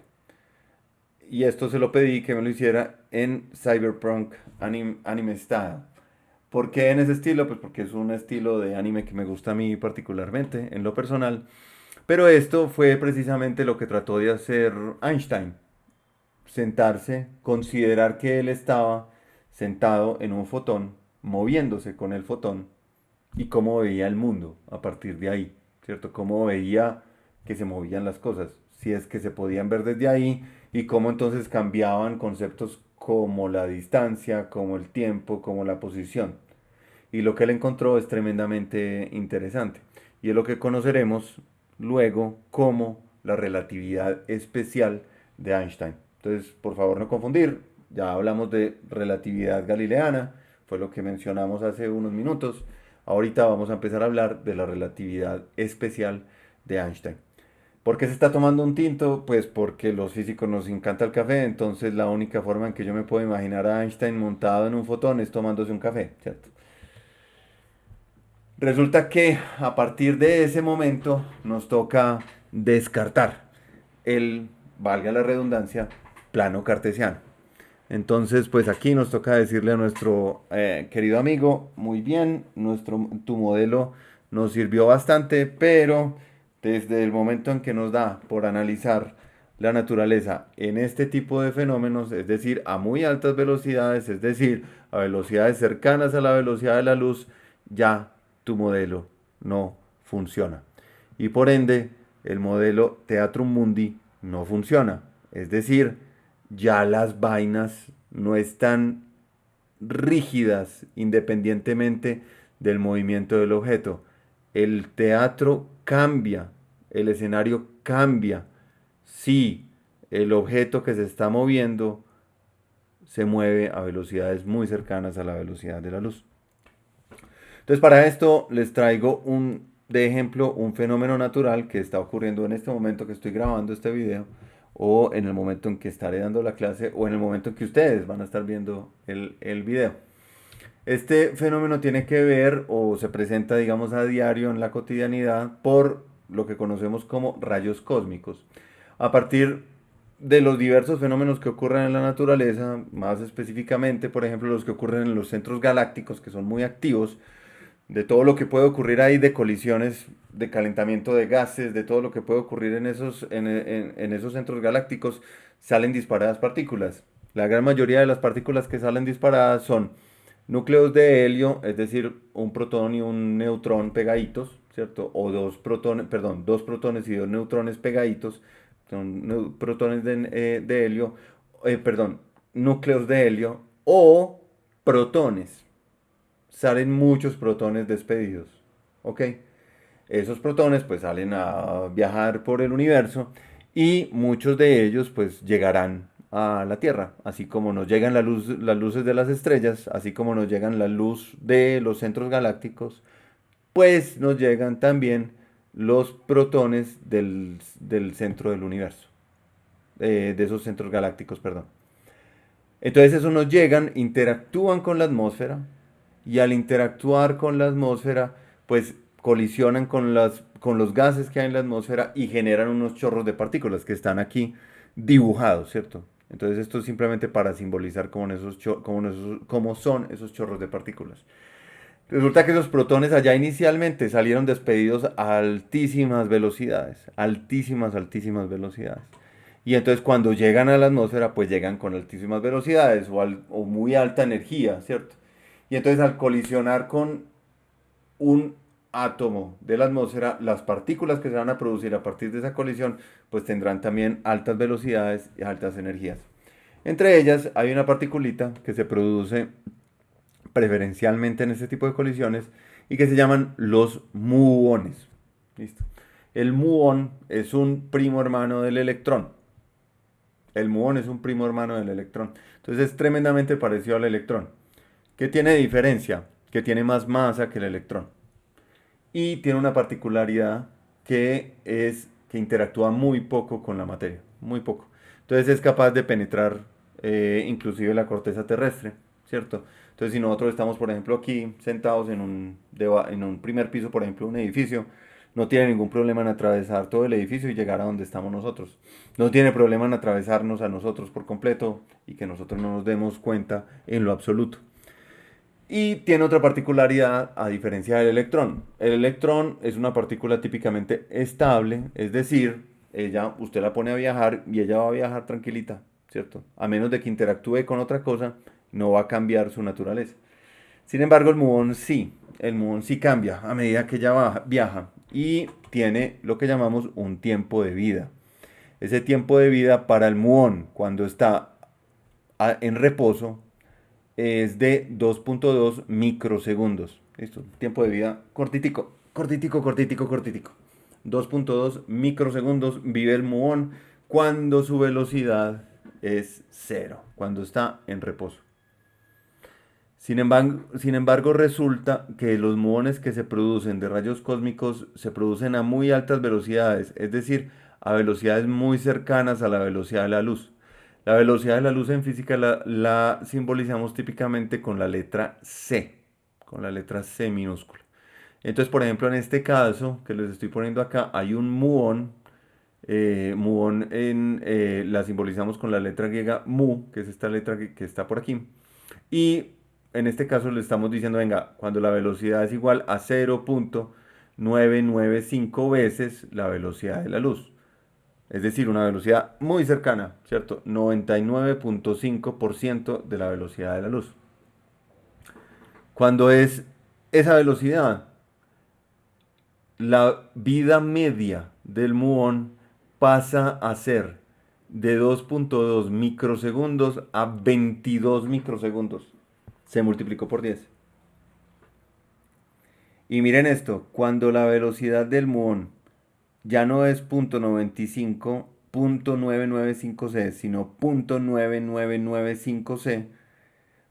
Y esto se lo pedí que me lo hiciera en Cyberpunk Anime Style. ¿Por qué en ese estilo? Pues porque es un estilo de anime que me gusta a mí particularmente, en lo personal. Pero esto fue precisamente lo que trató de hacer Einstein. Sentarse, considerar que él estaba sentado en un fotón, moviéndose con el fotón, y cómo veía el mundo a partir de ahí, ¿cierto? Cómo veía que se movían las cosas, si es que se podían ver desde ahí, y cómo entonces cambiaban conceptos como la distancia, como el tiempo, como la posición. Y lo que él encontró es tremendamente interesante. Y es lo que conoceremos luego como la relatividad especial de Einstein. Entonces, por favor no confundir, ya hablamos de relatividad galileana, fue lo que mencionamos hace unos minutos. Ahorita vamos a empezar a hablar de la relatividad especial de Einstein. ¿Por qué se está tomando un tinto? Pues porque los físicos nos encanta el café, entonces la única forma en que yo me puedo imaginar a Einstein montado en un fotón es tomándose un café, ¿cierto? Resulta que a partir de ese momento nos toca descartar el, valga la redundancia, plano cartesiano. Entonces, pues aquí nos toca decirle a nuestro querido amigo, muy bien, tu modelo nos sirvió bastante, pero desde el momento en que nos da por analizar la naturaleza en este tipo de fenómenos, es decir, a muy altas velocidades, es decir, a velocidades cercanas a la velocidad de la luz, ya tu modelo no funciona. Y por ende, el modelo Teatrum Mundi no funciona. Es decir, ya las vainas no están rígidas independientemente del movimiento del objeto. El teatro cambia, el escenario cambia. Si el objeto que se está moviendo se mueve a velocidades muy cercanas a la velocidad de la luz. Entonces, para esto les traigo de ejemplo un fenómeno natural que está ocurriendo en este momento que estoy grabando este video, o en el momento en que estaré dando la clase, o en el momento en que ustedes van a estar viendo el video. Este fenómeno tiene que ver o se presenta, digamos, a diario en la cotidianidad por lo que conocemos como rayos cósmicos. A partir de los diversos fenómenos que ocurren en la naturaleza, más específicamente, por ejemplo, los que ocurren en los centros galácticos, que son muy activos, de todo lo que puede ocurrir ahí, de colisiones, de calentamiento de gases, de todo lo que puede ocurrir en esos centros galácticos, salen disparadas partículas. La gran mayoría de las partículas que salen disparadas son núcleos de helio, es decir, un protón y un neutrón pegaditos, ¿cierto? O dos protones y dos neutrones pegaditos, son protones de helio, perdón, núcleos de helio o protones. Salen muchos protones despedidos, ¿ok? Esos protones pues salen a viajar por el universo y muchos de ellos pues llegarán a la Tierra, así como nos llegan las luces de las estrellas, así como nos llegan la luz de los centros galácticos, pues nos llegan también los protones del centro del universo, de esos centros galácticos, perdón. Entonces esos nos llegan, interactúan con la atmósfera y al interactuar con la atmósfera, pues colisionan con los gases que hay en la atmósfera y generan unos chorros de partículas que están aquí dibujados, ¿cierto? Entonces esto es simplemente para simbolizar cómo son esos chorros de partículas. Resulta que esos protones allá inicialmente salieron despedidos a altísimas velocidades. Y entonces cuando llegan a la atmósfera, pues llegan con altísimas velocidades o muy alta energía, ¿cierto? Y entonces al colisionar con un átomo de la atmósfera, las partículas que se van a producir a partir de esa colisión, pues tendrán también altas velocidades y altas energías. Entre ellas hay una particulita que se produce preferencialmente en este tipo de colisiones y que se llaman los muones. ¿Listo? El muón es un primo hermano del electrón. El muón es un primo hermano del electrón. Entonces es tremendamente parecido al electrón. ¿Qué tiene de diferencia? Que tiene más masa que el electrón. Y tiene una particularidad que es que interactúa muy poco con la materia. Muy poco. Entonces es capaz de penetrar inclusive la corteza terrestre, ¿cierto? Entonces si nosotros estamos, por ejemplo, aquí sentados en un primer piso, por ejemplo, un edificio, no tiene ningún problema en atravesar todo el edificio y llegar a donde estamos nosotros. No tiene problema en atravesarnos a nosotros por completo y que nosotros no nos demos cuenta en lo absoluto. Y tiene otra particularidad a diferencia del electrón. El electrón es una partícula típicamente estable, es decir, usted la pone a viajar y ella va a viajar tranquilita, ¿cierto? A menos de que interactúe con otra cosa, no va a cambiar su naturaleza. Sin embargo, el muón sí cambia a medida que ella viaja y tiene lo que llamamos un tiempo de vida. Ese tiempo de vida para el muón, cuando está en reposo, es de 2.2 microsegundos. ¿Listo? Tiempo de vida cortitico, cortitico, cortitico, cortitico. 2.2 microsegundos vive el muón cuando su velocidad es cero, cuando está en reposo. Sin embargo, resulta que los muones que se producen de rayos cósmicos se producen a muy altas velocidades, es decir, a velocidades muy cercanas a la velocidad de la luz. La velocidad de la luz en física la simbolizamos típicamente con la letra C minúscula. Entonces, por ejemplo, en este caso que les estoy poniendo acá, hay un muón Muón la simbolizamos con la letra griega mu, que es esta letra que está por aquí. Y en este caso le estamos diciendo, venga, cuando la velocidad es igual a 0,995 veces la velocidad de la luz. Es decir, una velocidad muy cercana, ¿cierto? 99,5% de la velocidad de la luz. Cuando es esa velocidad, la vida media del muón pasa a ser de 2,2 microsegundos a 22 microsegundos. Se multiplicó por 10. Y miren esto, cuando la velocidad del muón ya no es 0,95, 0,995C, sino 0,9995C,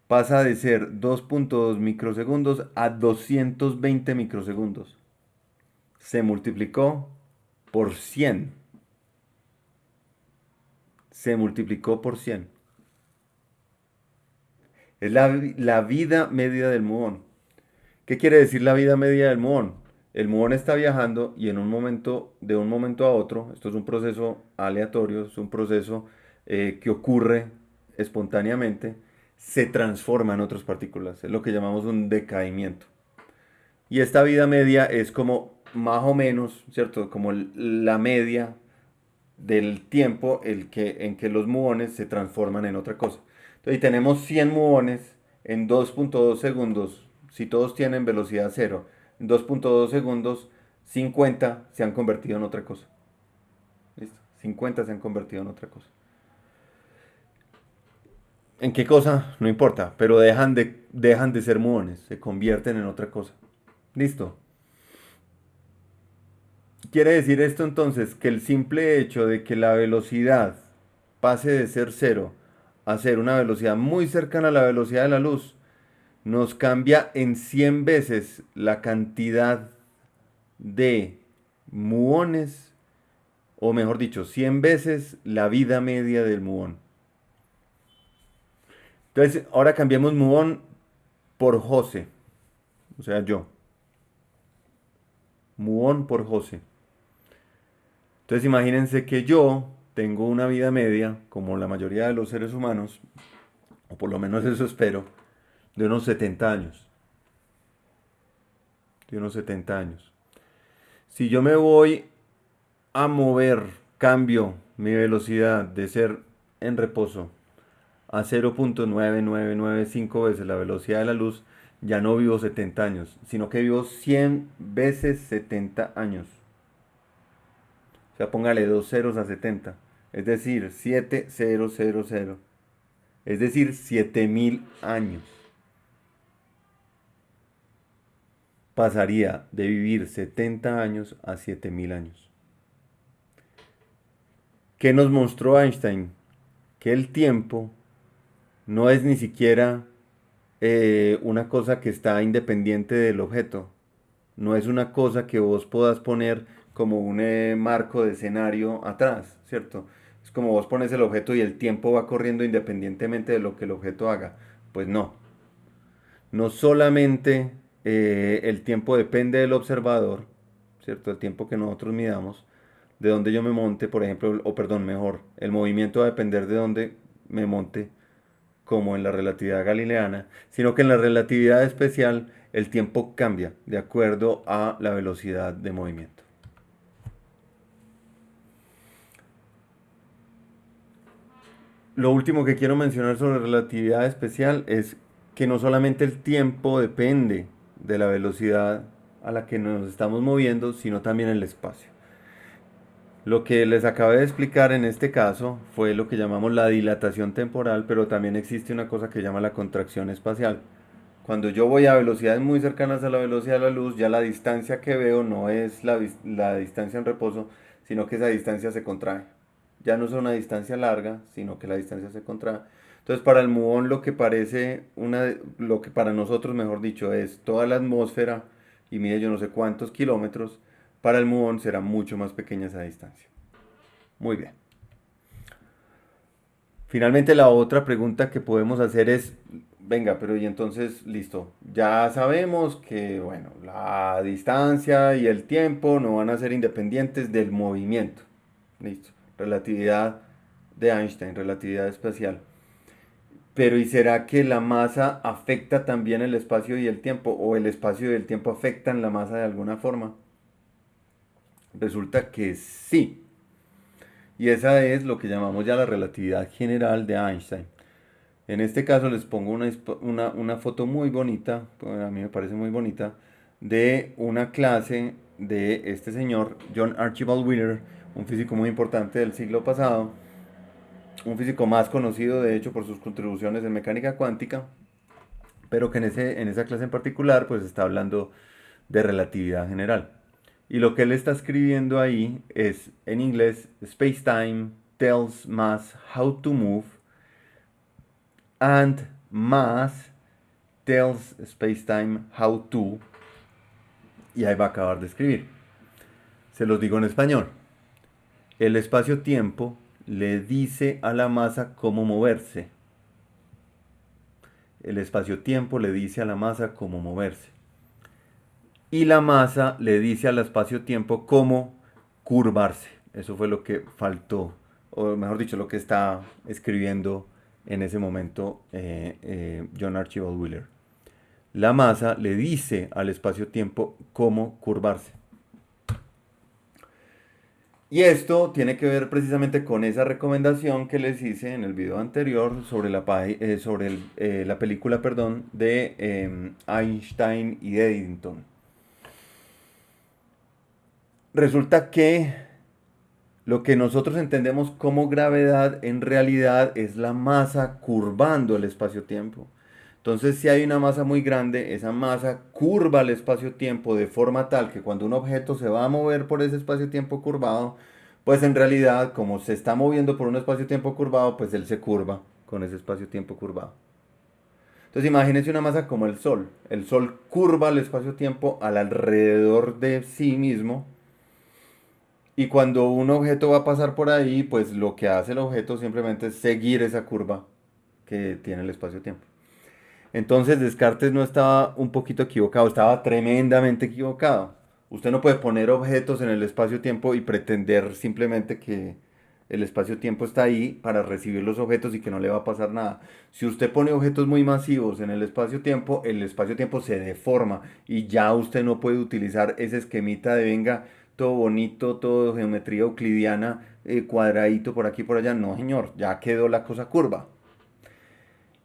pasa de ser 2,2 microsegundos a 220 microsegundos. Se multiplicó por 100. Se multiplicó por 100. Es la vida media del muón. ¿Qué quiere decir la vida media del muón? El muón está viajando y en un momento, de un momento a otro, esto es un proceso aleatorio, es un proceso que ocurre espontáneamente, se transforma en otras partículas. Es lo que llamamos un decaimiento. Y esta vida media es como más o menos, ¿cierto? Como la media del tiempo en que los muones se transforman en otra cosa. Entonces, tenemos 100 muones en 2,2 segundos. Si todos tienen velocidad cero, en 2,2 segundos, 50 se han convertido en otra cosa. ¿Listo? 50 se han convertido en otra cosa. ¿En qué cosa? No importa, pero dejan de ser muones, se convierten en otra cosa. ¿Listo? Quiere decir esto entonces que el simple hecho de que la velocidad pase de ser cero a ser una velocidad muy cercana a la velocidad de la luz nos cambia en 100 veces la cantidad de muones, o mejor dicho, 100 veces la vida media del muón. Entonces, ahora cambiemos muón por José, o sea, yo. Muón por José. Entonces, imagínense que yo tengo una vida media, como la mayoría de los seres humanos, o por lo menos eso espero, de unos 70 años. De unos 70 años. Si yo me voy a mover, cambio mi velocidad de ser en reposo a 0,9995 veces la velocidad de la luz, ya no vivo 70 años, sino que vivo 100 veces 70 años. O sea, póngale dos ceros a 70. Es decir, 7000. Es decir, 7000 años. Pasaría de vivir 70 años a 7000 años. ¿Qué nos mostró Einstein? Que el tiempo no es ni siquiera una cosa que está independiente del objeto. No es una cosa que vos puedas poner como un marco de escenario atrás, ¿cierto? Es como vos pones el objeto y el tiempo va corriendo independientemente de lo que el objeto haga. Pues no. No solamente el tiempo depende del observador, ¿cierto? El tiempo que nosotros midamos, de donde yo me monte, por ejemplo, o perdón, mejor, el movimiento va a depender de donde me monte, como en la relatividad galileana, sino que en la relatividad especial el tiempo cambia de acuerdo a la velocidad de movimiento. Lo último que quiero mencionar sobre relatividad especial es que no solamente el tiempo depende de la velocidad a la que nos estamos moviendo, sino también el espacio. Lo que les acabé de explicar en este caso fue lo que llamamos la dilatación temporal, pero también existe una cosa que llama la contracción espacial. Cuando yo voy a velocidades muy cercanas a la velocidad de la luz, ya la distancia que veo no es la distancia en reposo, sino que esa distancia se contrae. Ya no es una distancia larga, sino que la distancia se contrae. Entonces, para el muón lo que para nosotros, mejor dicho, es toda la atmósfera y mide yo no sé cuántos kilómetros, para el muón será mucho más pequeña esa distancia. Muy bien. Finalmente, la otra pregunta que podemos hacer es, venga, pero y entonces, listo, ya sabemos que, bueno, la distancia y el tiempo no van a ser independientes del movimiento. Listo. Relatividad de Einstein, relatividad especial. Pero ¿y será que la masa afecta también el espacio y el tiempo? ¿O el espacio y el tiempo afectan la masa de alguna forma? Resulta que sí. Y esa es lo que llamamos ya la relatividad general de Einstein. En este caso les pongo una foto muy bonita, a mí me parece muy bonita, de una clase de este señor, John Archibald Wheeler, un físico muy importante del siglo pasado, un físico más conocido de hecho por sus contribuciones en mecánica cuántica, pero que en esa clase en particular pues está hablando de relatividad general. Y lo que él está escribiendo ahí es en inglés: Space-time tells mass how to move and mass tells space-time how to, y ahí va a acabar de escribir. Se los digo en español. El espacio-tiempo le dice a la masa cómo moverse. El espacio-tiempo le dice a la masa cómo moverse. Y la masa le dice al espacio-tiempo cómo curvarse. Eso fue lo que faltó, o mejor dicho, lo que está escribiendo en ese momento John Archibald Wheeler. La masa le dice al espacio-tiempo cómo curvarse. Y esto tiene que ver precisamente con esa recomendación que les hice en el video anterior sobre la película, perdón, de Einstein y Eddington. Resulta que lo que nosotros entendemos como gravedad en realidad es la masa curvando el espacio-tiempo. Entonces, si hay una masa muy grande, esa masa curva el espacio-tiempo de forma tal que cuando un objeto se va a mover por ese espacio-tiempo curvado, pues en realidad, como se está moviendo por un espacio-tiempo curvado, pues él se curva con ese espacio-tiempo curvado. Entonces, imagínense una masa como el Sol. El Sol curva el espacio-tiempo alrededor de sí mismo. Y cuando un objeto va a pasar por ahí, pues lo que hace el objeto simplemente es seguir esa curva que tiene el espacio-tiempo. Entonces Descartes no estaba un poquito equivocado, estaba tremendamente equivocado. Usted no puede poner objetos en el espacio-tiempo y pretender simplemente que el espacio-tiempo está ahí para recibir los objetos y que no le va a pasar nada. Si usted pone objetos muy masivos en el espacio-tiempo se deforma y ya usted no puede utilizar ese esquemita de venga, todo bonito, todo geometría euclidiana, cuadradito por aquí y por allá. No, señor, ya quedó la cosa curva.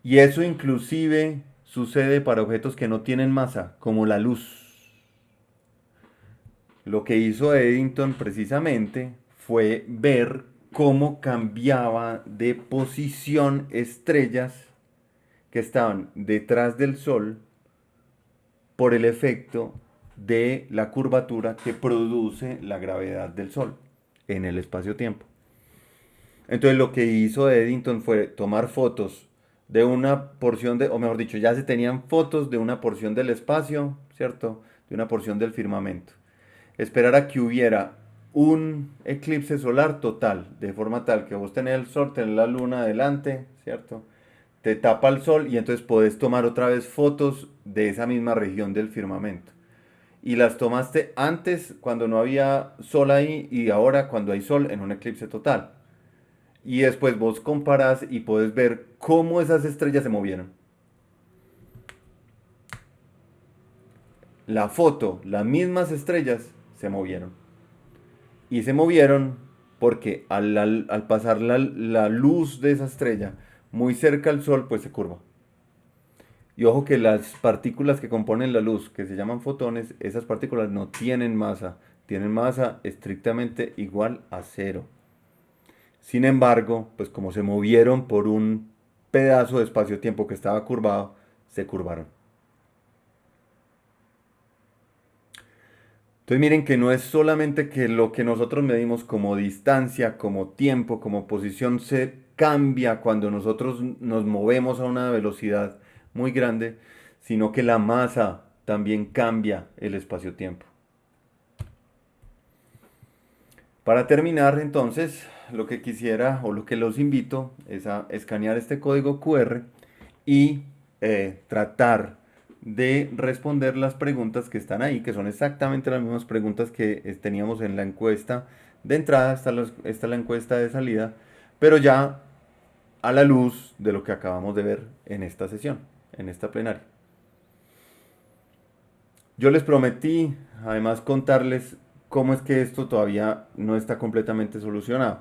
Y eso inclusive sucede para objetos que no tienen masa, como la luz. Lo que hizo Eddington precisamente fue ver cómo cambiaba de posición estrellas que estaban detrás del Sol por el efecto de la curvatura que produce la gravedad del Sol en el espacio-tiempo. Entonces lo que hizo Eddington fue tomar fotos de una porción de, o mejor dicho, ya se tenían fotos de una porción del espacio, ¿cierto? De una porción del firmamento. Esperar a que hubiera un eclipse solar total, de forma tal que vos tenés el sol, tenés la luna adelante, ¿cierto? Te tapa el sol y entonces podés tomar otra vez fotos de esa misma región del firmamento. Y las tomaste antes cuando no había sol ahí y ahora cuando hay sol en un eclipse total. Y después vos comparás y podés ver cómo esas estrellas se movieron. La foto, las mismas estrellas se movieron. Y se movieron porque al pasar la luz de esa estrella muy cerca al Sol, pues se curva. Y ojo que las partículas que componen la luz, que se llaman fotones, esas partículas no tienen masa estrictamente igual a cero. Sin embargo, pues como se movieron por un pedazo de espacio-tiempo que estaba curvado, se curvaron. Entonces miren que no es solamente que lo que nosotros medimos como distancia, como tiempo, como posición se cambia cuando nosotros nos movemos a una velocidad muy grande, sino que la masa también cambia el espacio-tiempo. Para terminar, entonces, lo que quisiera o lo que los invito es a escanear este código QR y tratar de responder las preguntas que están ahí, que son exactamente las mismas preguntas que teníamos en la encuesta de entrada, está la encuesta de salida, pero ya a la luz de lo que acabamos de ver en esta sesión, en esta plenaria. Yo les prometí, además, contarles cómo es que esto todavía no está completamente solucionado.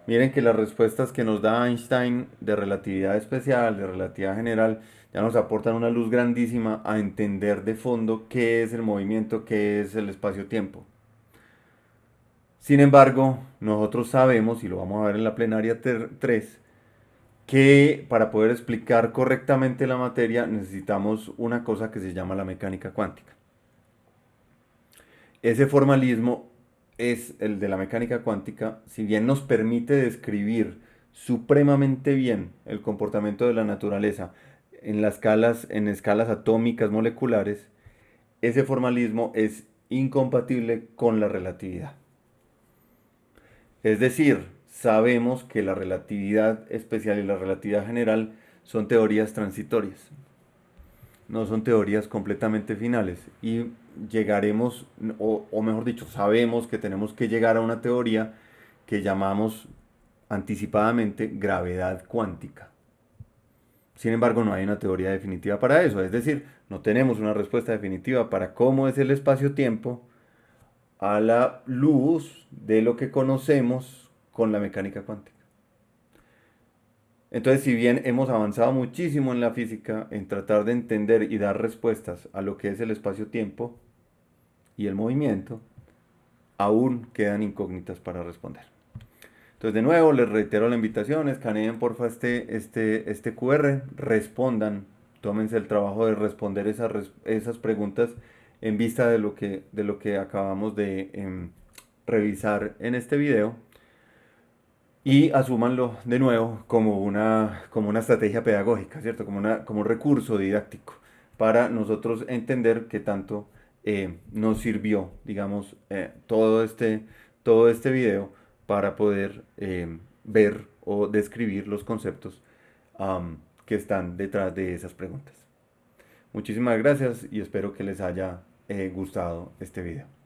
Miren que las respuestas que nos da Einstein de relatividad especial, de relatividad general, ya nos aportan una luz grandísima a entender de fondo qué es el movimiento, qué es el espacio-tiempo. Sin embargo, nosotros sabemos, y lo vamos a ver en la plenaria 3, que para poder explicar correctamente la materia necesitamos una cosa que se llama la mecánica cuántica. Ese formalismo es el de la mecánica cuántica, si bien nos permite describir supremamente bien el comportamiento de la naturaleza en escalas atómicas moleculares, ese formalismo es incompatible con la relatividad. Es decir, sabemos que la relatividad especial y la relatividad general son teorías transitorias, no son teorías completamente finales. Y llegaremos, o mejor dicho, sabemos que tenemos que llegar a una teoría que llamamos anticipadamente gravedad cuántica. Sin embargo, no hay una teoría definitiva para eso, es decir, no tenemos una respuesta definitiva para cómo es el espacio-tiempo a la luz de lo que conocemos con la mecánica cuántica. Entonces, si bien hemos avanzado muchísimo en la física, en tratar de entender y dar respuestas a lo que es el espacio-tiempo y el movimiento, aún quedan incógnitas para responder. Entonces, de nuevo, les reitero la invitación, escaneen porfa este QR, respondan, tómense el trabajo de responder esas preguntas en vista de lo que acabamos de revisar en este video. Y asúmanlo de nuevo como una estrategia pedagógica, ¿cierto? Como un recurso didáctico para nosotros entender qué tanto nos sirvió, digamos, todo este video para poder ver o describir los conceptos que están detrás de esas preguntas. Muchísimas gracias y espero que les haya gustado este video.